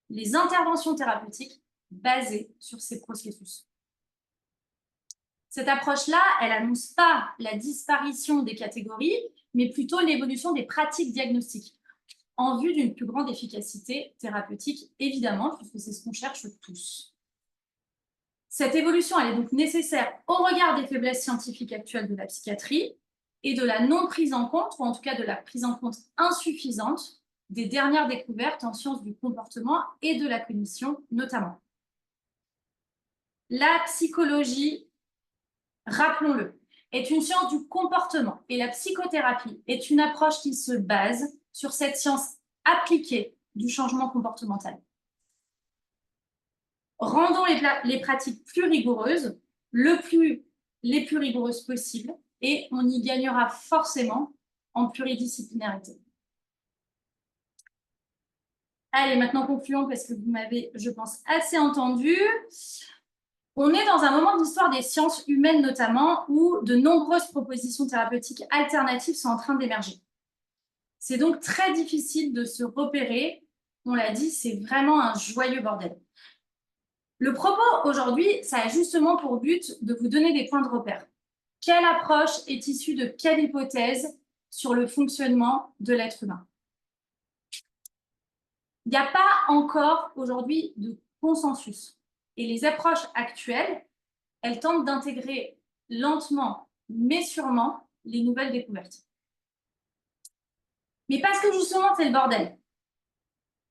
les interventions thérapeutiques basées sur ces processus. Cette approche-là, elle n'annonce pas la disparition des catégories, mais plutôt l'évolution des pratiques diagnostiques, en vue d'une plus grande efficacité thérapeutique, évidemment, puisque c'est ce qu'on cherche tous. Cette évolution, elle est donc nécessaire au regard des faiblesses scientifiques actuelles de la psychiatrie et de la non prise en compte, ou en tout cas de la prise en compte insuffisante des dernières découvertes en sciences du comportement et de la cognition notamment. La psychologie, rappelons-le, est une science du comportement et la psychothérapie est une approche qui se base sur cette science appliquée du changement comportemental. Rendons les pratiques plus rigoureuses, les plus rigoureuses possibles, et on y gagnera forcément en pluridisciplinarité. Allez, maintenant concluons parce que vous m'avez, je pense, assez entendu. On est dans un moment de l'histoire des sciences humaines notamment où de nombreuses propositions thérapeutiques alternatives sont en train d'émerger. C'est donc très difficile de se repérer. On l'a dit, c'est vraiment un joyeux bordel. Le propos aujourd'hui, ça a justement pour but de vous donner des points de repère. Quelle approche est issue de quelle hypothèse sur le fonctionnement de l'être humain? Il n'y a pas encore aujourd'hui de consensus. Et les approches actuelles, elles tentent d'intégrer lentement, mais sûrement, les nouvelles découvertes. Mais parce que justement, c'est le bordel.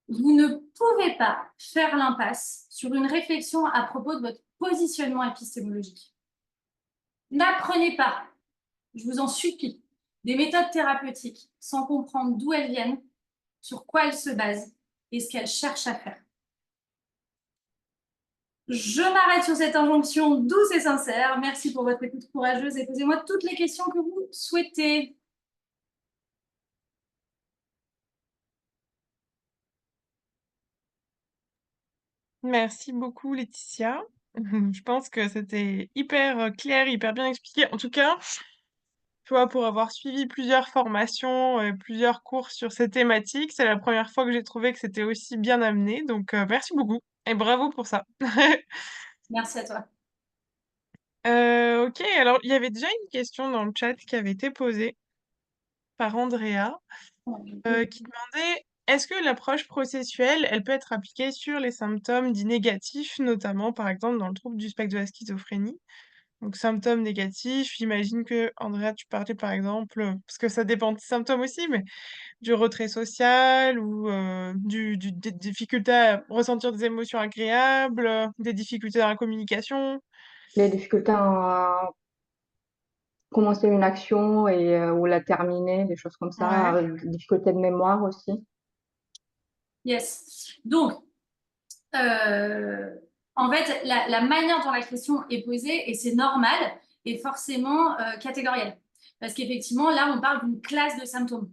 Vous ne pouvez pas faire l'impasse sur une réflexion à propos de votre positionnement épistémologique. N'apprenez pas, je vous en supplie, des méthodes thérapeutiques sans comprendre d'où elles viennent, sur quoi elles se basent et ce qu'elles cherchent à faire. Je m'arrête sur cette injonction douce et sincère. Merci pour votre écoute courageuse et posez-moi toutes les questions que vous souhaitez. Merci beaucoup, Laetitia. Je pense que c'était hyper clair, hyper bien expliqué. En tout cas, tu vois, pour avoir suivi plusieurs formations, plusieurs cours sur ces thématiques, c'est la première fois que j'ai trouvé que c'était aussi bien amené. Donc, merci beaucoup et bravo pour ça. Merci à toi. Ok, alors il y avait déjà une question dans le chat qui avait été posée par Andrea, qui demandait est-ce que l'approche processuelle, elle peut être appliquée sur les symptômes dits négatifs, notamment par exemple dans le trouble du spectre de la schizophrénie? Donc symptômes négatifs, j'imagine que Andrea, tu parlais par exemple, parce que ça dépend des symptômes aussi, mais du retrait social ou des difficultés à ressentir des émotions agréables, des difficultés dans la communication. Les difficultés à commencer une action et ou la terminer, des choses comme ça, Ouais. des difficultés de mémoire aussi. Yes. Donc, en fait, la manière dont la question est posée, et c'est normal, est forcément catégorielle. Parce qu'effectivement, là, on parle d'une classe de symptômes.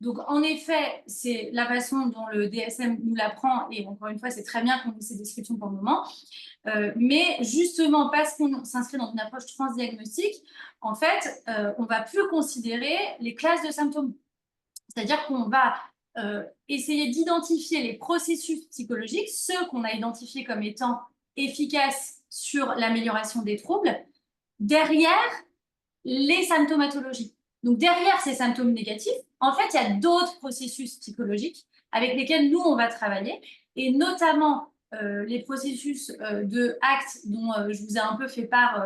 Donc, en effet, c'est la façon dont le DSM nous l'apprend, et encore une fois, c'est très bien qu'on ait ces descriptions pour le moment. Mais justement, parce qu'on s'inscrit dans une approche transdiagnostique, en fait, on va plus considérer les classes de symptômes. C'est-à-dire qu'on va essayer d'identifier les processus psychologiques, ceux qu'on a identifiés comme étant efficaces sur l'amélioration des troubles, derrière les symptomatologies. Donc derrière ces symptômes négatifs, en fait, il y a d'autres processus psychologiques avec lesquels nous, on va travailler, et notamment les processus de acte dont je vous ai un peu fait part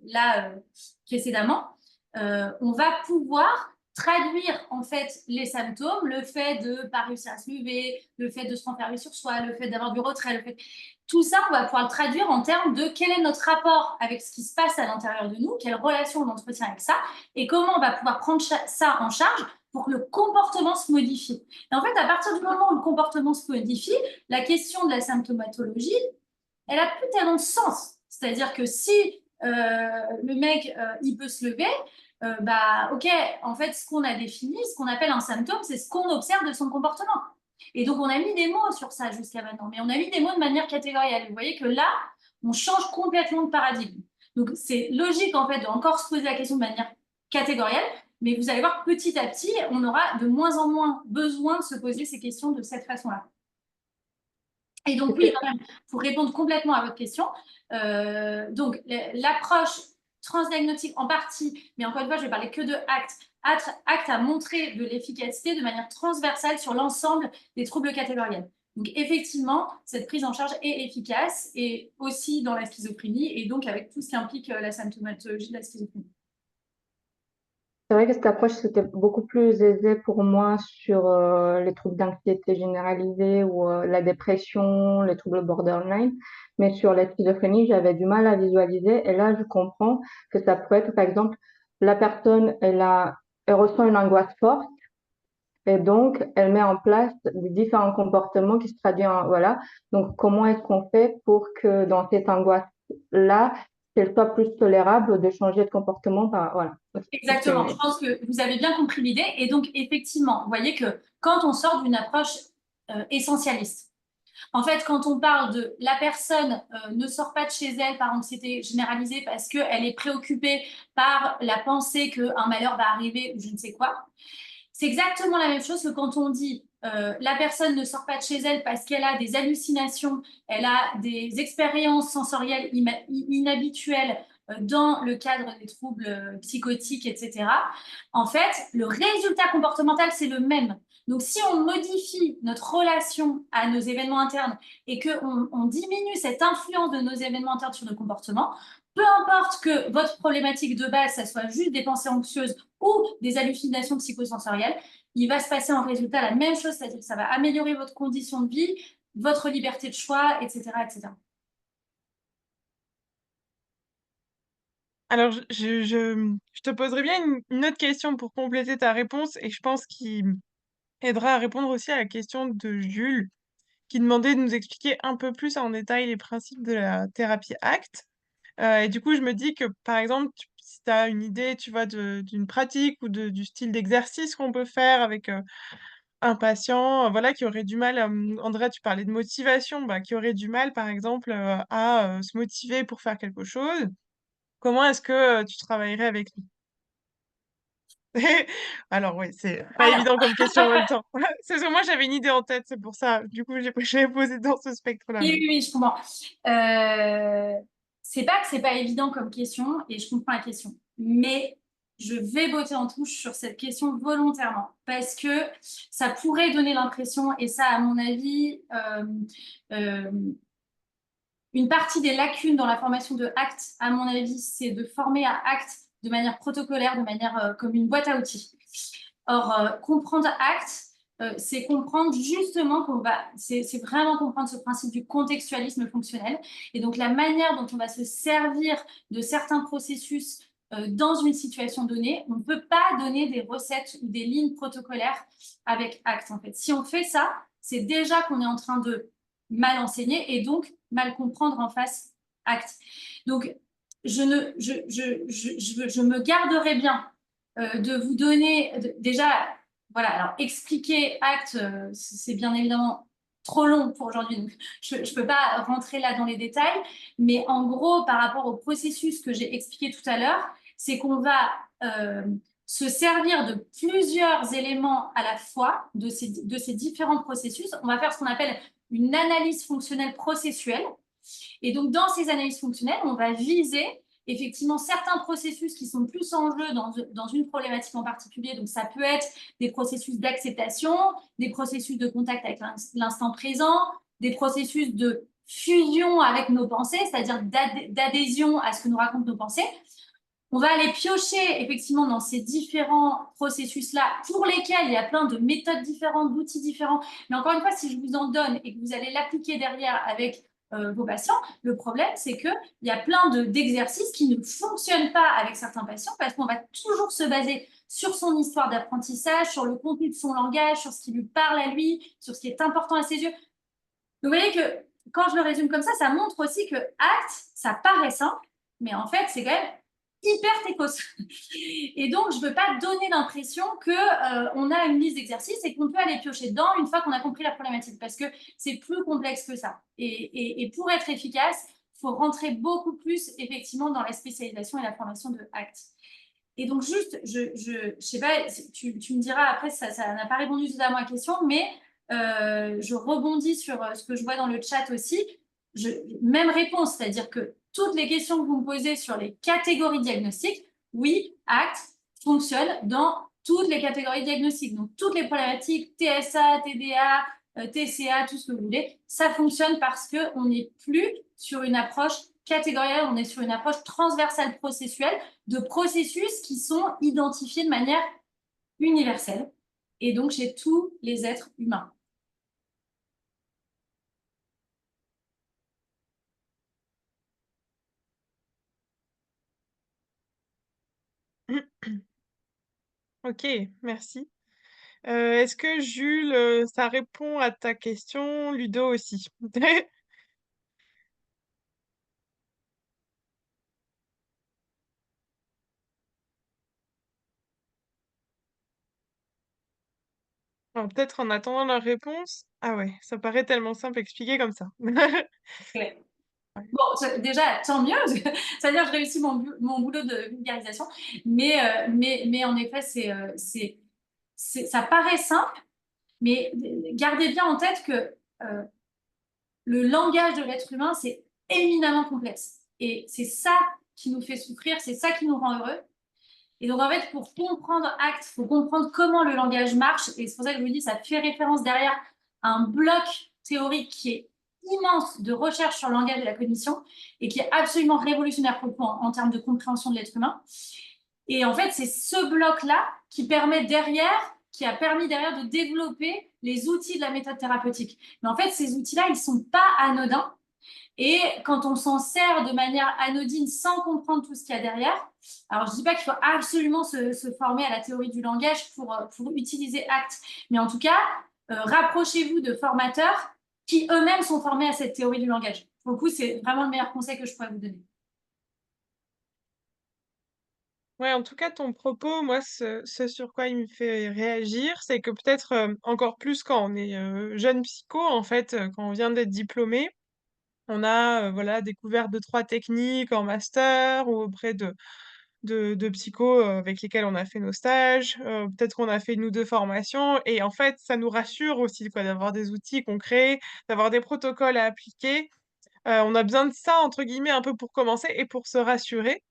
là précédemment. On va pouvoir traduire en fait les symptômes, le fait de ne pas réussir à se lever, le fait de se renfermer sur soi, le fait d'avoir du retrait, le fait... Tout ça, on va pouvoir le traduire en termes de quel est notre rapport avec ce qui se passe à l'intérieur de nous, quelle relation on entretient avec ça, et comment on va pouvoir prendre ça en charge pour que le comportement se modifie. Et en fait, à partir du moment où le comportement se modifie, la question de la symptomatologie, elle a plus tellement de sens. C'est-à-dire que si le mec, il peut se lever, bah, ok, en fait, ce qu'on a défini, ce qu'on appelle un symptôme, c'est ce qu'on observe de son comportement. Et donc, on a mis des mots sur ça jusqu'à maintenant, mais on a mis des mots de manière catégorielle. Vous voyez que là, on change complètement de paradigme. Donc, c'est logique, en fait, de encore se poser la question de manière catégorielle, mais vous allez voir, petit à petit, on aura de moins en moins besoin de se poser ces questions de cette façon-là. Et donc, oui, quand même, pour répondre complètement à votre question, donc l'approche transdiagnostique en partie, mais encore une fois, je vais parler que de acte. Acte a montré de l'efficacité de manière transversale sur l'ensemble des troubles catégoriels. Donc, effectivement, cette prise en charge est efficace et aussi dans la schizophrénie et donc avec tout ce qui implique la symptomatologie de la schizophrénie. C'est vrai que cette approche, c'était beaucoup plus aisé pour moi sur les troubles d'anxiété généralisée ou la dépression, les troubles borderline. Mais sur la schizophrénie, j'avais du mal à visualiser. Et là, je comprends que ça peut être, par exemple, la personne, elle ressent une angoisse forte et donc elle met en place des différents comportements qui se traduisent en, voilà. Donc, comment est-ce qu'on fait pour que dans cette angoisse-là, qu'elle soit plus tolérable de changer de comportement par, voilà. Exactement, je pense que vous avez bien compris l'idée. Et donc, effectivement, vous voyez que quand on sort d'une approche essentialiste, en fait, quand on parle de la personne ne sort pas de chez elle par anxiété généralisée parce qu'elle est préoccupée par la pensée qu'un malheur va arriver ou je ne sais quoi, C'est exactement la même chose que quand on dit la personne ne sort pas de chez elle parce qu'elle a des hallucinations, elle a des expériences sensorielles inhabituelles dans le cadre des troubles psychotiques, etc. En fait, le résultat comportemental, c'est le même. Donc, si on modifie notre relation à nos événements internes et qu'on diminue cette influence de nos événements internes sur nos comportements, peu importe que votre problématique de base, ça soit juste des pensées anxieuses ou des hallucinations psychosensorielles, il va se passer en résultat la même chose, c'est-à-dire que ça va améliorer votre condition de vie, votre liberté de choix, etc., etc. Alors, je te poserai bien une autre question pour compléter ta réponse et je pense qu'il aidera à répondre aussi à la question de Jules, qui demandait de nous expliquer un peu plus en détail les principes de la thérapie ACT. Et du coup, je me dis que, par exemple, si tu as une idée, tu vois, d'une pratique ou du style d'exercice qu'on peut faire avec un patient, voilà, qui aurait du mal, Andrea, tu parlais de motivation, bah, qui aurait du mal, par exemple, à se motiver pour faire quelque chose, comment est-ce que tu travaillerais avec lui? Alors oui, c'est pas Alors, évident comme question en même temps. C'est parce que moi, j'avais une idée en tête, c'est pour ça. Du coup, j'ai posé dans ce spectre-là. oui, Mais... oui, oui, je comprends. C'est pas que c'est pas évident comme question, et je comprends la question, mais je vais botter en touche sur cette question volontairement, parce que ça pourrait donner l'impression, et ça, à mon avis, euh, une partie des lacunes dans la formation de ACT, à mon avis, c'est de former à ACT de manière protocolaire, de manière comme une boîte à outils. Or, comprendre ACT, c'est comprendre justement c'est vraiment comprendre ce principe du contextualisme fonctionnel et donc la manière dont on va se servir de certains processus dans une situation donnée. On ne peut pas donner des recettes ou des lignes protocolaires avec ACT en fait. Si on fait ça, c'est déjà qu'on est en train de mal enseigner et donc mal comprendre en face ACT. Donc, je me garderai bien de vous donner déjà, voilà, alors expliquer ACT, c'est bien évidemment trop long pour aujourd'hui, donc je ne peux pas rentrer là dans les détails, mais en gros, par rapport au processus que j'ai expliqué tout à l'heure, c'est qu'on va se servir de plusieurs éléments à la fois de ces différents processus. On va faire ce qu'on appelle une analyse fonctionnelle processuelle. Et donc, dans ces analyses fonctionnelles, on va viser effectivement certains processus qui sont plus en jeu dans une problématique en particulier. Donc, ça peut être des processus d'acceptation, des processus de contact avec l'instant présent, des processus de fusion avec nos pensées, c'est-à-dire d'adhésion à ce que nous racontent nos pensées. On va aller piocher effectivement dans ces différents processus-là pour lesquels il y a plein de méthodes différentes, d'outils différents. Mais encore une fois, si je vous en donne et que vous allez l'appliquer derrière avec vos patients, le problème, c'est qu'il y a plein d'exercices qui ne fonctionnent pas avec certains patients parce qu'on va toujours se baser sur son histoire d'apprentissage, sur le contenu de son langage, sur ce qui lui parle à lui, sur ce qui est important à ses yeux. Donc, vous voyez que quand je le résume comme ça montre aussi que ACT, ça paraît simple, mais en fait, c'est quand même hyper techos. Et donc, je ne veux pas donner l'impression qu'on a une liste d'exercices et qu'on peut aller piocher dedans une fois qu'on a compris la problématique, parce que c'est plus complexe que ça. Et pour être efficace, il faut rentrer beaucoup plus effectivement dans la spécialisation et la formation de ACT. Et donc, juste, je sais pas, tu me diras après, ça n'a pas répondu tout à ma question, mais je rebondis sur ce que je vois dans le chat aussi. Même réponse, c'est-à-dire que toutes les questions que vous me posez sur les catégories diagnostiques, oui, ACT fonctionne dans toutes les catégories diagnostiques. Donc, toutes les problématiques, TSA, TDA, TCA, tout ce que vous voulez, ça fonctionne parce qu'on n'est plus sur une approche catégorielle, on est sur une approche transversale processuelle de processus qui sont identifiés de manière universelle et donc chez tous les êtres humains. Ok, merci. Est-ce que Jules, ça répond à ta question, Ludo aussi? Alors, peut-être en attendant leur réponse. Ah ouais, ça paraît tellement simple expliqué comme ça. Ouais. Bon, déjà, tant mieux, c'est-à-dire que je réussis mon boulot de vulgarisation, mais en effet, ça paraît simple, mais gardez bien en tête que le langage de l'être humain, c'est éminemment complexe. Et c'est ça qui nous fait souffrir, c'est ça qui nous rend heureux. Et donc, en fait, pour comprendre ACT, il faut comprendre comment le langage marche. Et c'est pour ça que je vous dis, ça fait référence derrière à un bloc théorique qui est immense de recherche sur le langage et la cognition et qui est absolument révolutionnaire pour le coup en termes de compréhension de l'être humain. Et en fait, c'est ce bloc-là qui a permis derrière de développer les outils de la méthode thérapeutique. Mais en fait, ces outils-là, ils ne sont pas anodins. Et quand on s'en sert de manière anodine sans comprendre tout ce qu'il y a derrière, alors je ne dis pas qu'il faut absolument se former à la théorie du langage pour utiliser ACT, mais en tout cas, rapprochez-vous de formateurs qui eux-mêmes sont formés à cette théorie du langage. Pour le coup, c'est vraiment le meilleur conseil que je pourrais vous donner. Ouais, en tout cas, ton propos, moi, ce sur quoi il me fait réagir, c'est que peut-être encore plus quand on est jeune psycho, en fait, quand on vient d'être diplômé, on a voilà, découvert deux, trois techniques en master ou auprès de psychos avec lesquels on a fait nos stages. Peut-être qu'on a fait une ou deux formations. Et en fait, ça nous rassure aussi quoi, d'avoir des outils concrets, d'avoir des protocoles à appliquer. On a besoin de ça, entre guillemets, un peu pour commencer et pour se rassurer.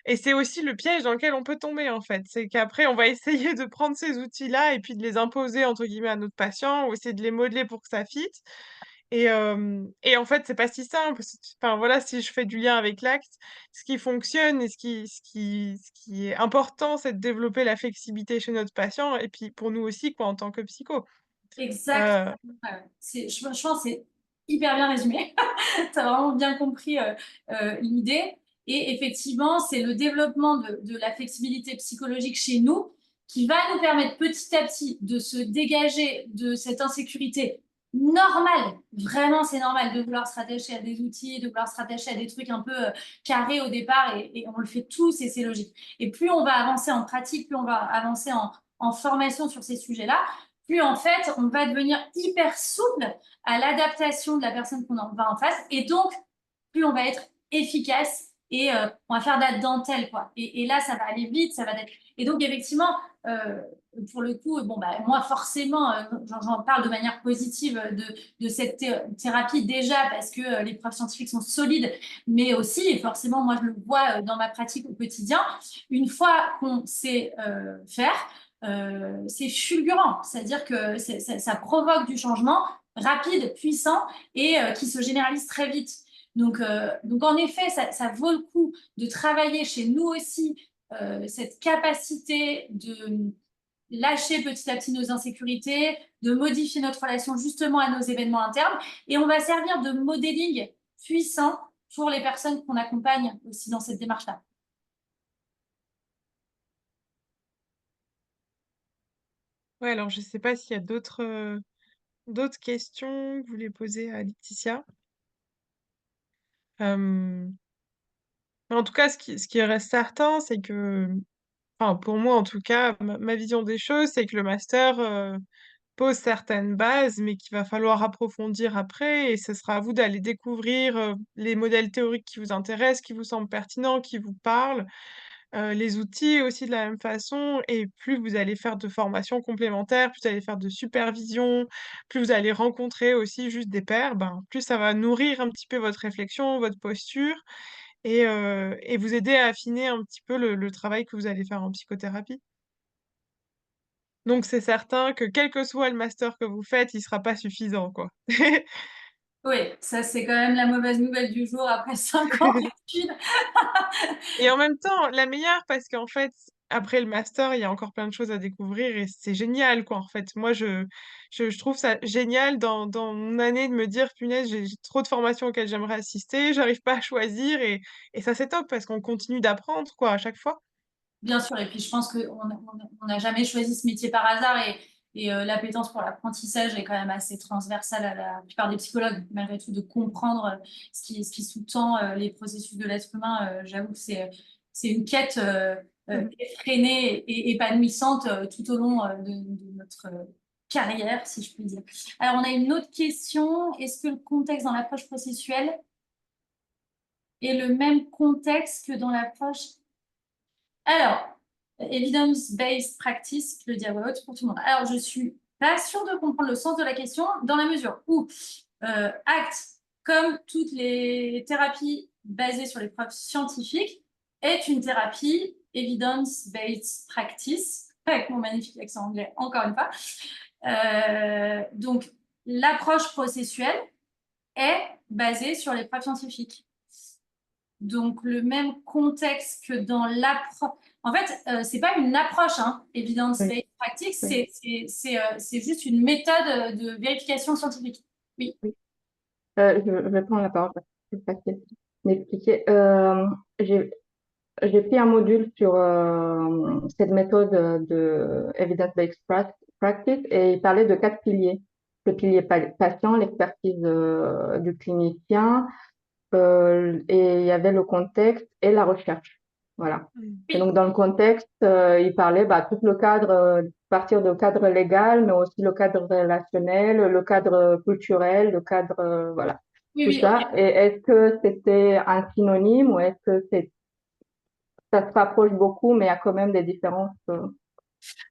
Et c'est aussi le piège dans lequel on peut tomber, en fait. C'est qu'après, on va essayer de prendre ces outils-là et puis de les imposer, entre guillemets, à notre patient ou essayer de les modeler pour que ça fitte. Et en fait, c'est pas si simple. Enfin, voilà, si je fais du lien avec l'acte, ce qui fonctionne et ce qui est important, c'est de développer la flexibilité chez notre patient et puis pour nous aussi, quoi, en tant que psycho. Exact. Heu Je pense que c'est hyper bien résumé. Tu as vraiment bien compris l'idée. Et effectivement, c'est le développement de la flexibilité psychologique chez nous qui va nous permettre petit à petit de se dégager de cette insécurité normale. Vraiment, c'est normal de vouloir se rattacher à des outils, de vouloir se rattacher à des trucs un peu carrés au départ et on le fait tous et c'est logique. Et plus on va avancer en pratique, plus on va avancer en formation sur ces sujets-là, plus en fait, on va devenir hyper souple à l'adaptation de la personne qu'on va en face. Et donc, plus on va être efficace et on va faire de la dentelle, quoi. Et là, ça va aller vite, ça va être... Et donc, effectivement, pour le coup, bon, bah, moi, forcément, j'en parle de manière positive de cette thérapie déjà parce que les preuves scientifiques sont solides, mais aussi, et forcément, moi, je le vois dans ma pratique au quotidien, une fois qu'on sait faire, c'est fulgurant, c'est-à-dire que ça provoque du changement rapide, puissant et qui se généralise très vite. Donc en effet, ça vaut le coup de travailler chez nous aussi cette capacité de lâcher petit à petit nos insécurités, de modifier notre relation justement à nos événements internes et on va servir de modeling puissant pour les personnes qu'on accompagne aussi dans cette démarche-là. Ouais, alors je sais pas s'il y a d'autres questions que vous voulez poser à Laetitia? Hem, mais en tout cas, ce qui reste certain, c'est que enfin, pour moi, en tout cas, ma vision des choses, c'est que le master, pose certaines bases, mais qu'il va falloir approfondir après et ce sera à vous d'aller découvrir, les modèles théoriques qui vous intéressent, qui vous semblent pertinents, qui vous parlent. Les outils aussi de la même façon et plus vous allez faire de formations complémentaires, plus vous allez faire de supervision, plus vous allez rencontrer aussi juste des pairs, ben, plus ça va nourrir un petit peu votre réflexion, votre posture et vous aider à affiner un petit peu le travail que vous allez faire en psychothérapie. Donc c'est certain que quel que soit le master que vous faites, il sera pas suffisant, quoi. Oui, ça c'est quand même la mauvaise nouvelle du jour après 5 ans d'études. Et en même temps, la meilleure parce qu'en fait, après le master, il y a encore plein de choses à découvrir et c'est génial, quoi, en fait. Moi, je trouve ça génial dans mon année de me dire: «Punaise, j'ai trop de formations auxquelles j'aimerais assister, j'arrive pas à choisir» et ça, c'est top parce qu'on continue d'apprendre, quoi, à chaque fois. Bien sûr, et puis je pense qu'on n'a jamais choisi ce métier par hasard et l'appétence pour l'apprentissage est quand même assez transversale à la plupart des psychologues, malgré tout, de comprendre ce qui sous-tend les processus de l'être humain. J'avoue que c'est une quête Mmh. effrénée et épanouissante tout au long de notre carrière, si je puis dire. Alors, on a une autre question. Est-ce que le contexte dans l'approche processuelle est le même contexte que dans l'approche... Alors, Evidence-based practice, je le dis à voix haute pour tout le monde. Alors, je suis pas sûre de comprendre le sens de la question dans la mesure où ACT, comme toutes les thérapies basées sur les preuves scientifiques, est une thérapie evidence-based practice, avec mon magnifique accent anglais encore une fois. Donc, l'approche processuelle est basée sur les preuves scientifiques. Donc, le même contexte que dans l'approche. En fait, c'est pas une approche, hein, evidence-based practice, c'est juste une méthode de vérification scientifique. Oui. Je vais prendre la parole parce que c'est facile d'expliquer. J'ai fait un module sur cette méthode de evidence-based practice et il parlait de 4 piliers. Le pilier patient, l'expertise du clinicien, et il y avait le contexte et la recherche. Voilà. Et donc, dans le contexte, il parlait tout le cadre, partir du cadre légal, mais aussi le cadre relationnel, le cadre culturel, le cadre, voilà, Oui, tout oui, ça. ok. Et est-ce que c'était un synonyme ou est-ce que ça se rapproche beaucoup, mais il y a quand même des différences.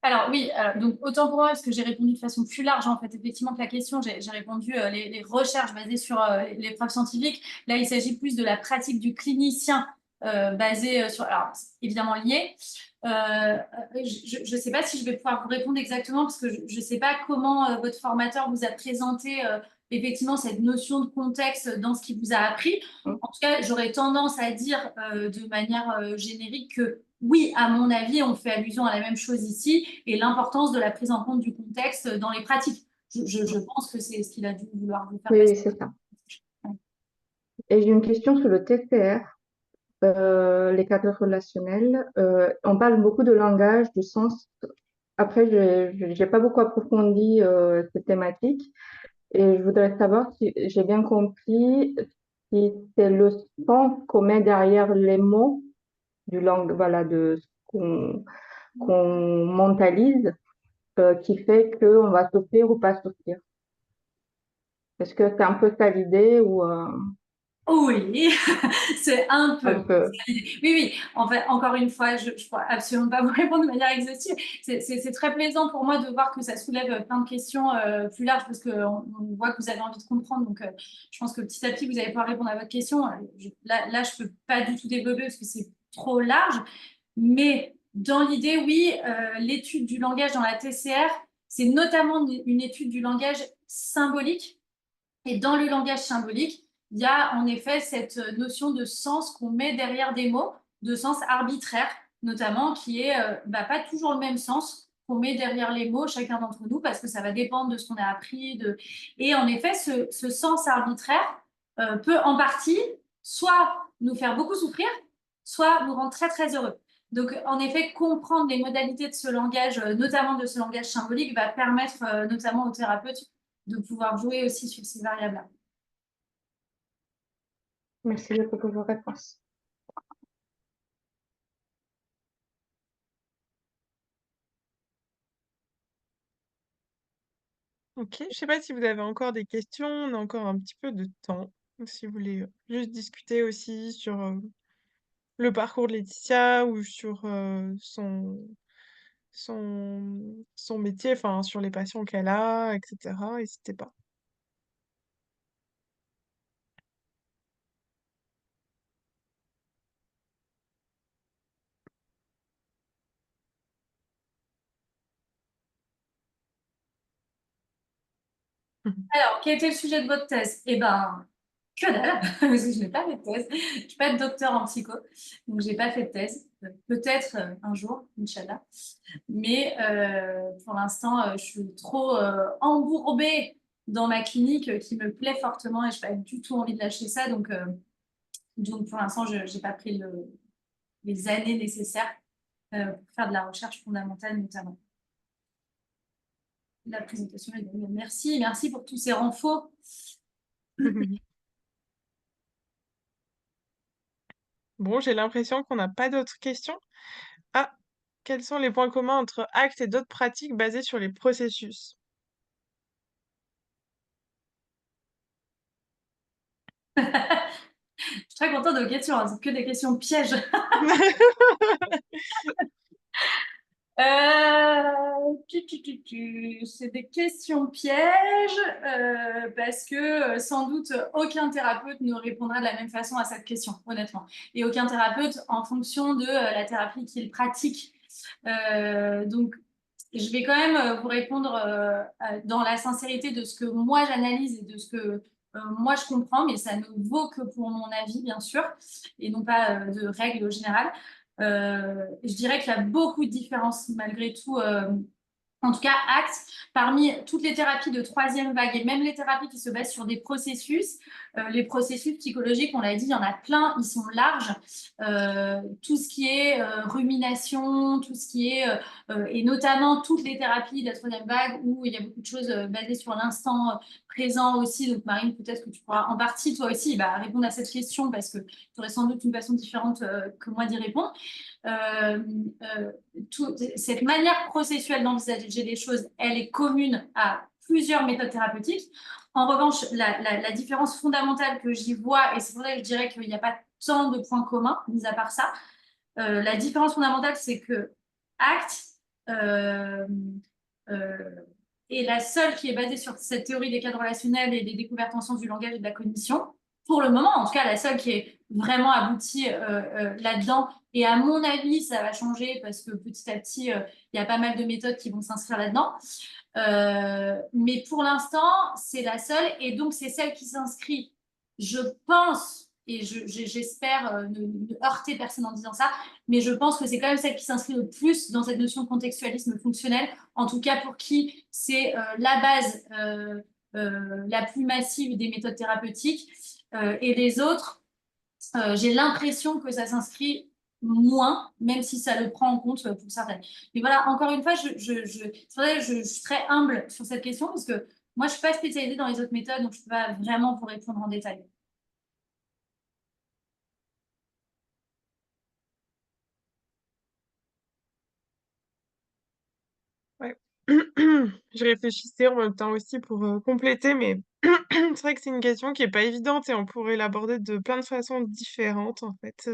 Alors oui, donc autant pour moi, parce que j'ai répondu de façon plus large, en fait, effectivement, que la question, j'ai répondu les recherches basées sur les preuves scientifiques. Là, il s'agit plus de la pratique du clinicien basée sur... Alors, c'est évidemment lié. Je ne sais pas si je vais pouvoir vous répondre exactement, parce que je ne sais pas comment votre formateur vous a présenté effectivement cette notion de contexte dans ce qu'il vous a appris. Mm. En tout cas, j'aurais tendance à dire de manière générique que oui, à mon avis, on fait allusion à la même chose ici et l'importance de la prise en compte du contexte dans les pratiques. Je pense que c'est ce qu'il a dû vouloir vous faire Oui, passer. oui, c'est ça. Ouais. Et j'ai une question sur le TCR, les cadres relationnels. On parle beaucoup de langage, du sens. Après, je n'ai pas beaucoup approfondi cette thématique et je voudrais savoir si j'ai bien compris si c'est le sens qu'on met derrière les mots du langue, voilà, de ce qu'on mentalise, qui fait qu'on va souffrir ou pas souffrir. Est-ce que c'est un peu ça l'idée ou Oui, c'est un un peu. peu? Oui, oui. En fait, encore une fois, je ne pourrais absolument pas vous répondre de manière exhaustive. C'est très plaisant pour moi de voir que ça soulève plein de questions plus larges parce qu'on voit que vous avez envie de comprendre. Donc, je pense que petit à petit, vous allez pouvoir répondre à votre question. Là, je ne peux pas du tout développer parce que c'est trop large. Mais dans l'idée, oui, l'étude du langage dans la TCR, c'est notamment une étude du langage symbolique. Et dans le langage symbolique, il y a en effet cette notion de sens qu'on met derrière des mots, de sens arbitraire, notamment, qui est pas toujours le même sens qu'on met derrière les mots, chacun d'entre nous, parce que ça va dépendre de ce qu'on a appris. Et en effet, ce sens arbitraire peut en partie soit nous faire beaucoup souffrir, soit nous rendre très, très heureux. Donc, en effet, comprendre les modalités de ce langage, notamment de ce langage symbolique, va permettre notamment aux thérapeutes de pouvoir jouer aussi sur ces variables-là. Merci beaucoup pour vos réponses. Ok, je ne sais pas si vous avez encore des questions, on a encore un petit peu de temps. Donc, si vous voulez juste discuter aussi sur le parcours de Laetitia ou sur son métier, enfin sur les patients qu'elle a, etc. N'hésitez pas. Alors, quel était le sujet de votre thèse? Eh ben, que dalle, parce que je n'ai pas fait de thèse. Je ne suis pas docteur en psycho, donc je n'ai pas fait de thèse. Peut-être un jour, Inch'Allah. Mais pour l'instant, je suis trop embourbée dans ma clinique qui me plaît fortement et je n'ai pas du tout envie de lâcher ça. Donc pour l'instant, je n'ai pas pris les années nécessaires pour faire de la recherche fondamentale notamment. La présentation est bonne. Merci, merci pour tous ces renforts. Bon, j'ai l'impression qu'on n'a pas d'autres questions. Ah, quels sont les points communs entre actes et d'autres pratiques basées sur les processus? Je suis très contente de vos questions, hein. C'est que des questions pièges. C'est des questions pièges parce que sans doute aucun thérapeute ne répondra de la même façon à cette question, honnêtement. Et aucun thérapeute en fonction de la thérapie qu'il pratique. Donc, je vais quand même vous répondre dans la sincérité de ce que moi j'analyse et de ce que moi je comprends, mais ça ne vaut que pour mon avis, bien sûr, et non pas de règle générale. Je dirais qu'il y a beaucoup de différences malgré tout. En tout cas, ACT, parmi toutes les thérapies de troisième vague et même les thérapies qui se basent sur des processus, les processus psychologiques, on l'a dit, il y en a plein, ils sont larges. Tout ce qui est rumination, tout ce qui est, et notamment toutes les thérapies de la troisième vague où il y a beaucoup de choses basées sur l'instant présent aussi. Donc Marine, peut-être que tu pourras en partie, toi aussi, répondre à cette question parce que tu aurais sans doute une façon différente que moi d'y répondre. Cette manière processuelle d'envisager les choses, elle est commune à plusieurs méthodes thérapeutiques. En revanche, la différence fondamentale que j'y vois, et c'est pour ça que je dirais qu'il n'y a pas tant de points communs, mis à part ça, la différence fondamentale, c'est que ACT est la seule qui est basée sur cette théorie des cadres relationnels et des découvertes en sciences du langage et de la cognition. Pour le moment, en tout cas, la seule qui est vraiment aboutie là-dedans. Et à mon avis, ça va changer parce que petit à petit, il y a pas mal de méthodes qui vont s'inscrire là-dedans. Mais pour l'instant, c'est la seule. Et donc, c'est celle qui s'inscrit, je pense, et j'espère ne heurter personne en disant ça, mais je pense que c'est quand même celle qui s'inscrit le plus dans cette notion de contextualisme fonctionnel, en tout cas pour qui c'est la base la plus massive des méthodes thérapeutiques. Et les autres, j'ai l'impression que ça s'inscrit moins, même si ça le prend en compte pour certaines. Mais voilà, encore une fois, c'est vrai que je suis très humble sur cette question parce que moi, je ne suis pas spécialisée dans les autres méthodes, donc je ne peux pas vraiment vous répondre en détail. Ouais. Je réfléchissais en même temps aussi pour compléter, mais c'est vrai que c'est une question qui est pas évidente et on pourrait l'aborder de plein de façons différentes en fait.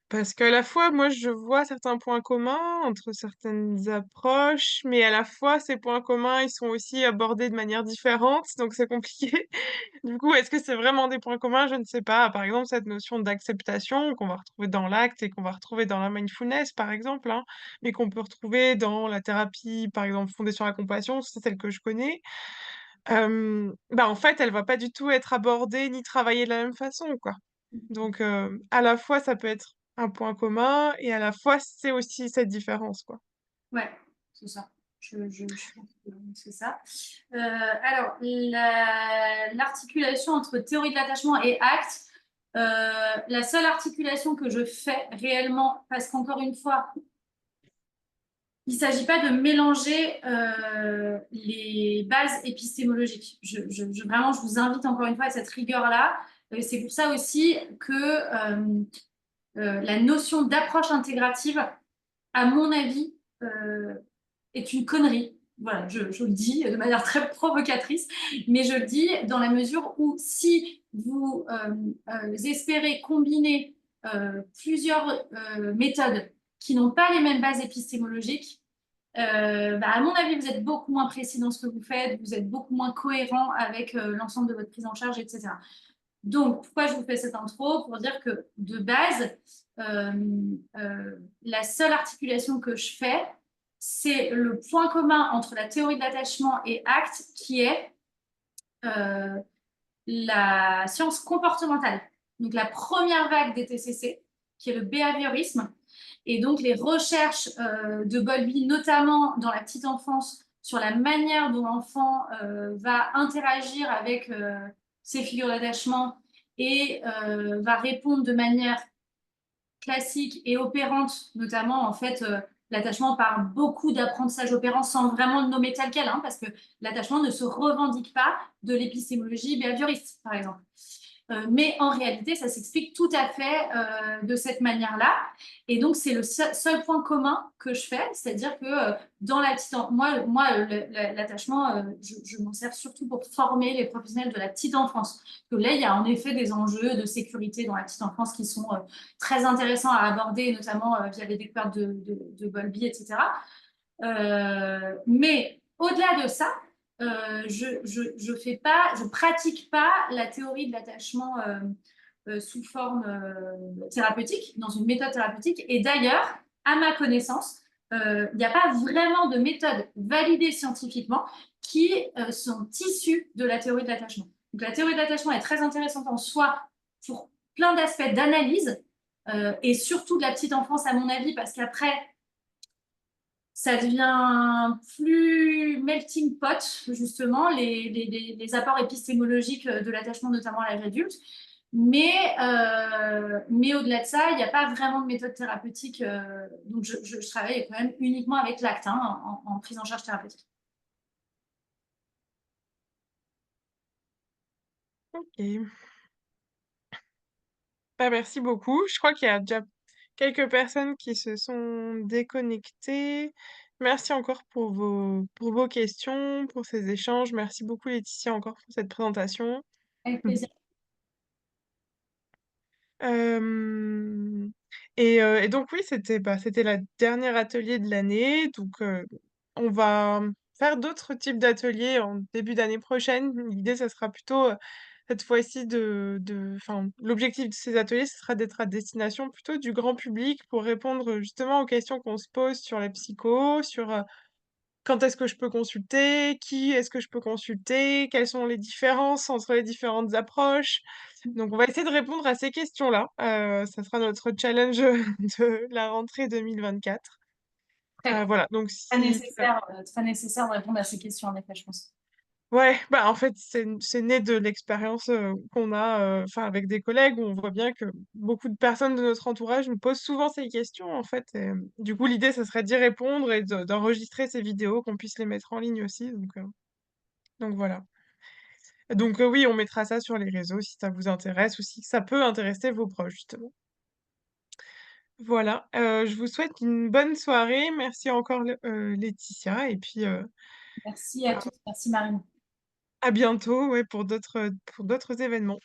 Parce qu'à la fois, moi, je vois certains points communs entre certaines approches, mais à la fois, ces points communs, ils sont aussi abordés de manière différente, donc c'est compliqué. Du coup, est-ce que c'est vraiment des points communs? Je ne sais pas. Par exemple, cette notion d'acceptation qu'on va retrouver dans l'acte et qu'on va retrouver dans la mindfulness, par exemple, hein, mais qu'on peut retrouver dans la thérapie, par exemple, fondée sur la compassion, c'est celle que je connais. En fait, elle va pas du tout être abordée ni travaillée de la même façon, quoi. Donc, à la fois, ça peut être un point commun et à la fois, c'est aussi cette différence, quoi. Ouais, c'est ça. Je pense que c'est ça. Alors, l'articulation entre théorie de l'attachement et acte, la seule articulation que je fais réellement, parce qu'encore une fois, il ne s'agit pas de mélanger les bases épistémologiques. Vraiment, je vous invite encore une fois à cette rigueur-là. C'est pour ça aussi que la notion d'approche intégrative, à mon avis, est une connerie. Voilà, je le dis de manière très provocatrice, mais je le dis dans la mesure où si vous espérez combiner plusieurs méthodes qui n'ont pas les mêmes bases épistémologiques, à mon avis, vous êtes beaucoup moins précis dans ce que vous faites, vous êtes beaucoup moins cohérent avec l'ensemble de votre prise en charge, etc. Donc, pourquoi je vous fais cette intro? Pour dire que de base, la seule articulation que je fais, c'est le point commun entre la théorie de l'attachement et ACT, qui est la science comportementale. Donc, la première vague des TCC, qui est le behaviorisme, et donc les recherches de Bowlby, notamment dans la petite enfance, sur la manière dont l'enfant va interagir avec ses figures d'attachement et va répondre de manière classique et opérante, notamment en fait l'attachement par beaucoup d'apprentissage opérant sans vraiment le nommer tel quel, hein, parce que l'attachement ne se revendique pas de l'épistémologie behavioriste, par exemple. mais en réalité, ça s'explique tout à fait de cette manière-là. Et donc, c'est le seul point commun que je fais, c'est-à-dire que dans la petite l'attachement, je m'en sers surtout pour former les professionnels de la petite enfance. Parce que là, il y a en effet des enjeux de sécurité dans la petite enfance qui sont très intéressants à aborder, notamment via les découvertes de Bowlby, etc. Mais au-delà de ça, je pratique pas la théorie de l'attachement sous forme thérapeutique, dans une méthode thérapeutique. Et d'ailleurs, à ma connaissance, il n'y a pas vraiment de méthode validée scientifiquement qui sont issues de la théorie de l'attachement. Donc la théorie de l'attachement est très intéressante en soi pour plein d'aspects d'analyse et surtout de la petite enfance, à mon avis, parce qu'après, ça devient plus melting pot, justement, les apports épistémologiques de l'attachement, notamment à l'âge adulte. Mais au-delà de ça, il n'y a pas vraiment de méthode thérapeutique. Donc, je travaille quand même uniquement avec l'acte en prise en charge thérapeutique. Ok. Bah, merci beaucoup. Je crois qu'il y a déjà quelques personnes qui se sont déconnectées. Merci encore pour vos questions, pour ces échanges. Merci beaucoup, Laetitia, encore pour cette présentation. Avec plaisir. Euh, et donc oui, c'était la dernière atelier de l'année. Donc on va faire d'autres types d'ateliers en début d'année prochaine. L'idée, ça sera plutôt cette fois-ci enfin, l'objectif de ces ateliers, ce sera d'être à destination plutôt du grand public pour répondre justement aux questions qu'on se pose sur la psycho, sur quand est-ce que je peux consulter, qui est-ce que je peux consulter, quelles sont les différences entre les différentes approches. Donc, on va essayer de répondre à ces questions-là. Ça sera notre challenge de la rentrée 2024. Très, Voilà, donc si... très nécessaire de répondre à ces questions, en effet, je pense. Ouais, bah en fait, c'est né de l'expérience qu'on a enfin avec des collègues où on voit bien que beaucoup de personnes de notre entourage nous posent souvent ces questions, en fait. Et, du coup, l'idée, ça serait d'y répondre et d'enregistrer ces vidéos, qu'on puisse les mettre en ligne aussi. Donc voilà. Donc oui, on mettra ça sur les réseaux si ça vous intéresse ou si ça peut intéresser vos proches, justement. Voilà, je vous souhaite une bonne soirée. Merci encore Laetitia et puis Merci à tous. Merci, Marine. à bientôt ouais, pour d'autres événements.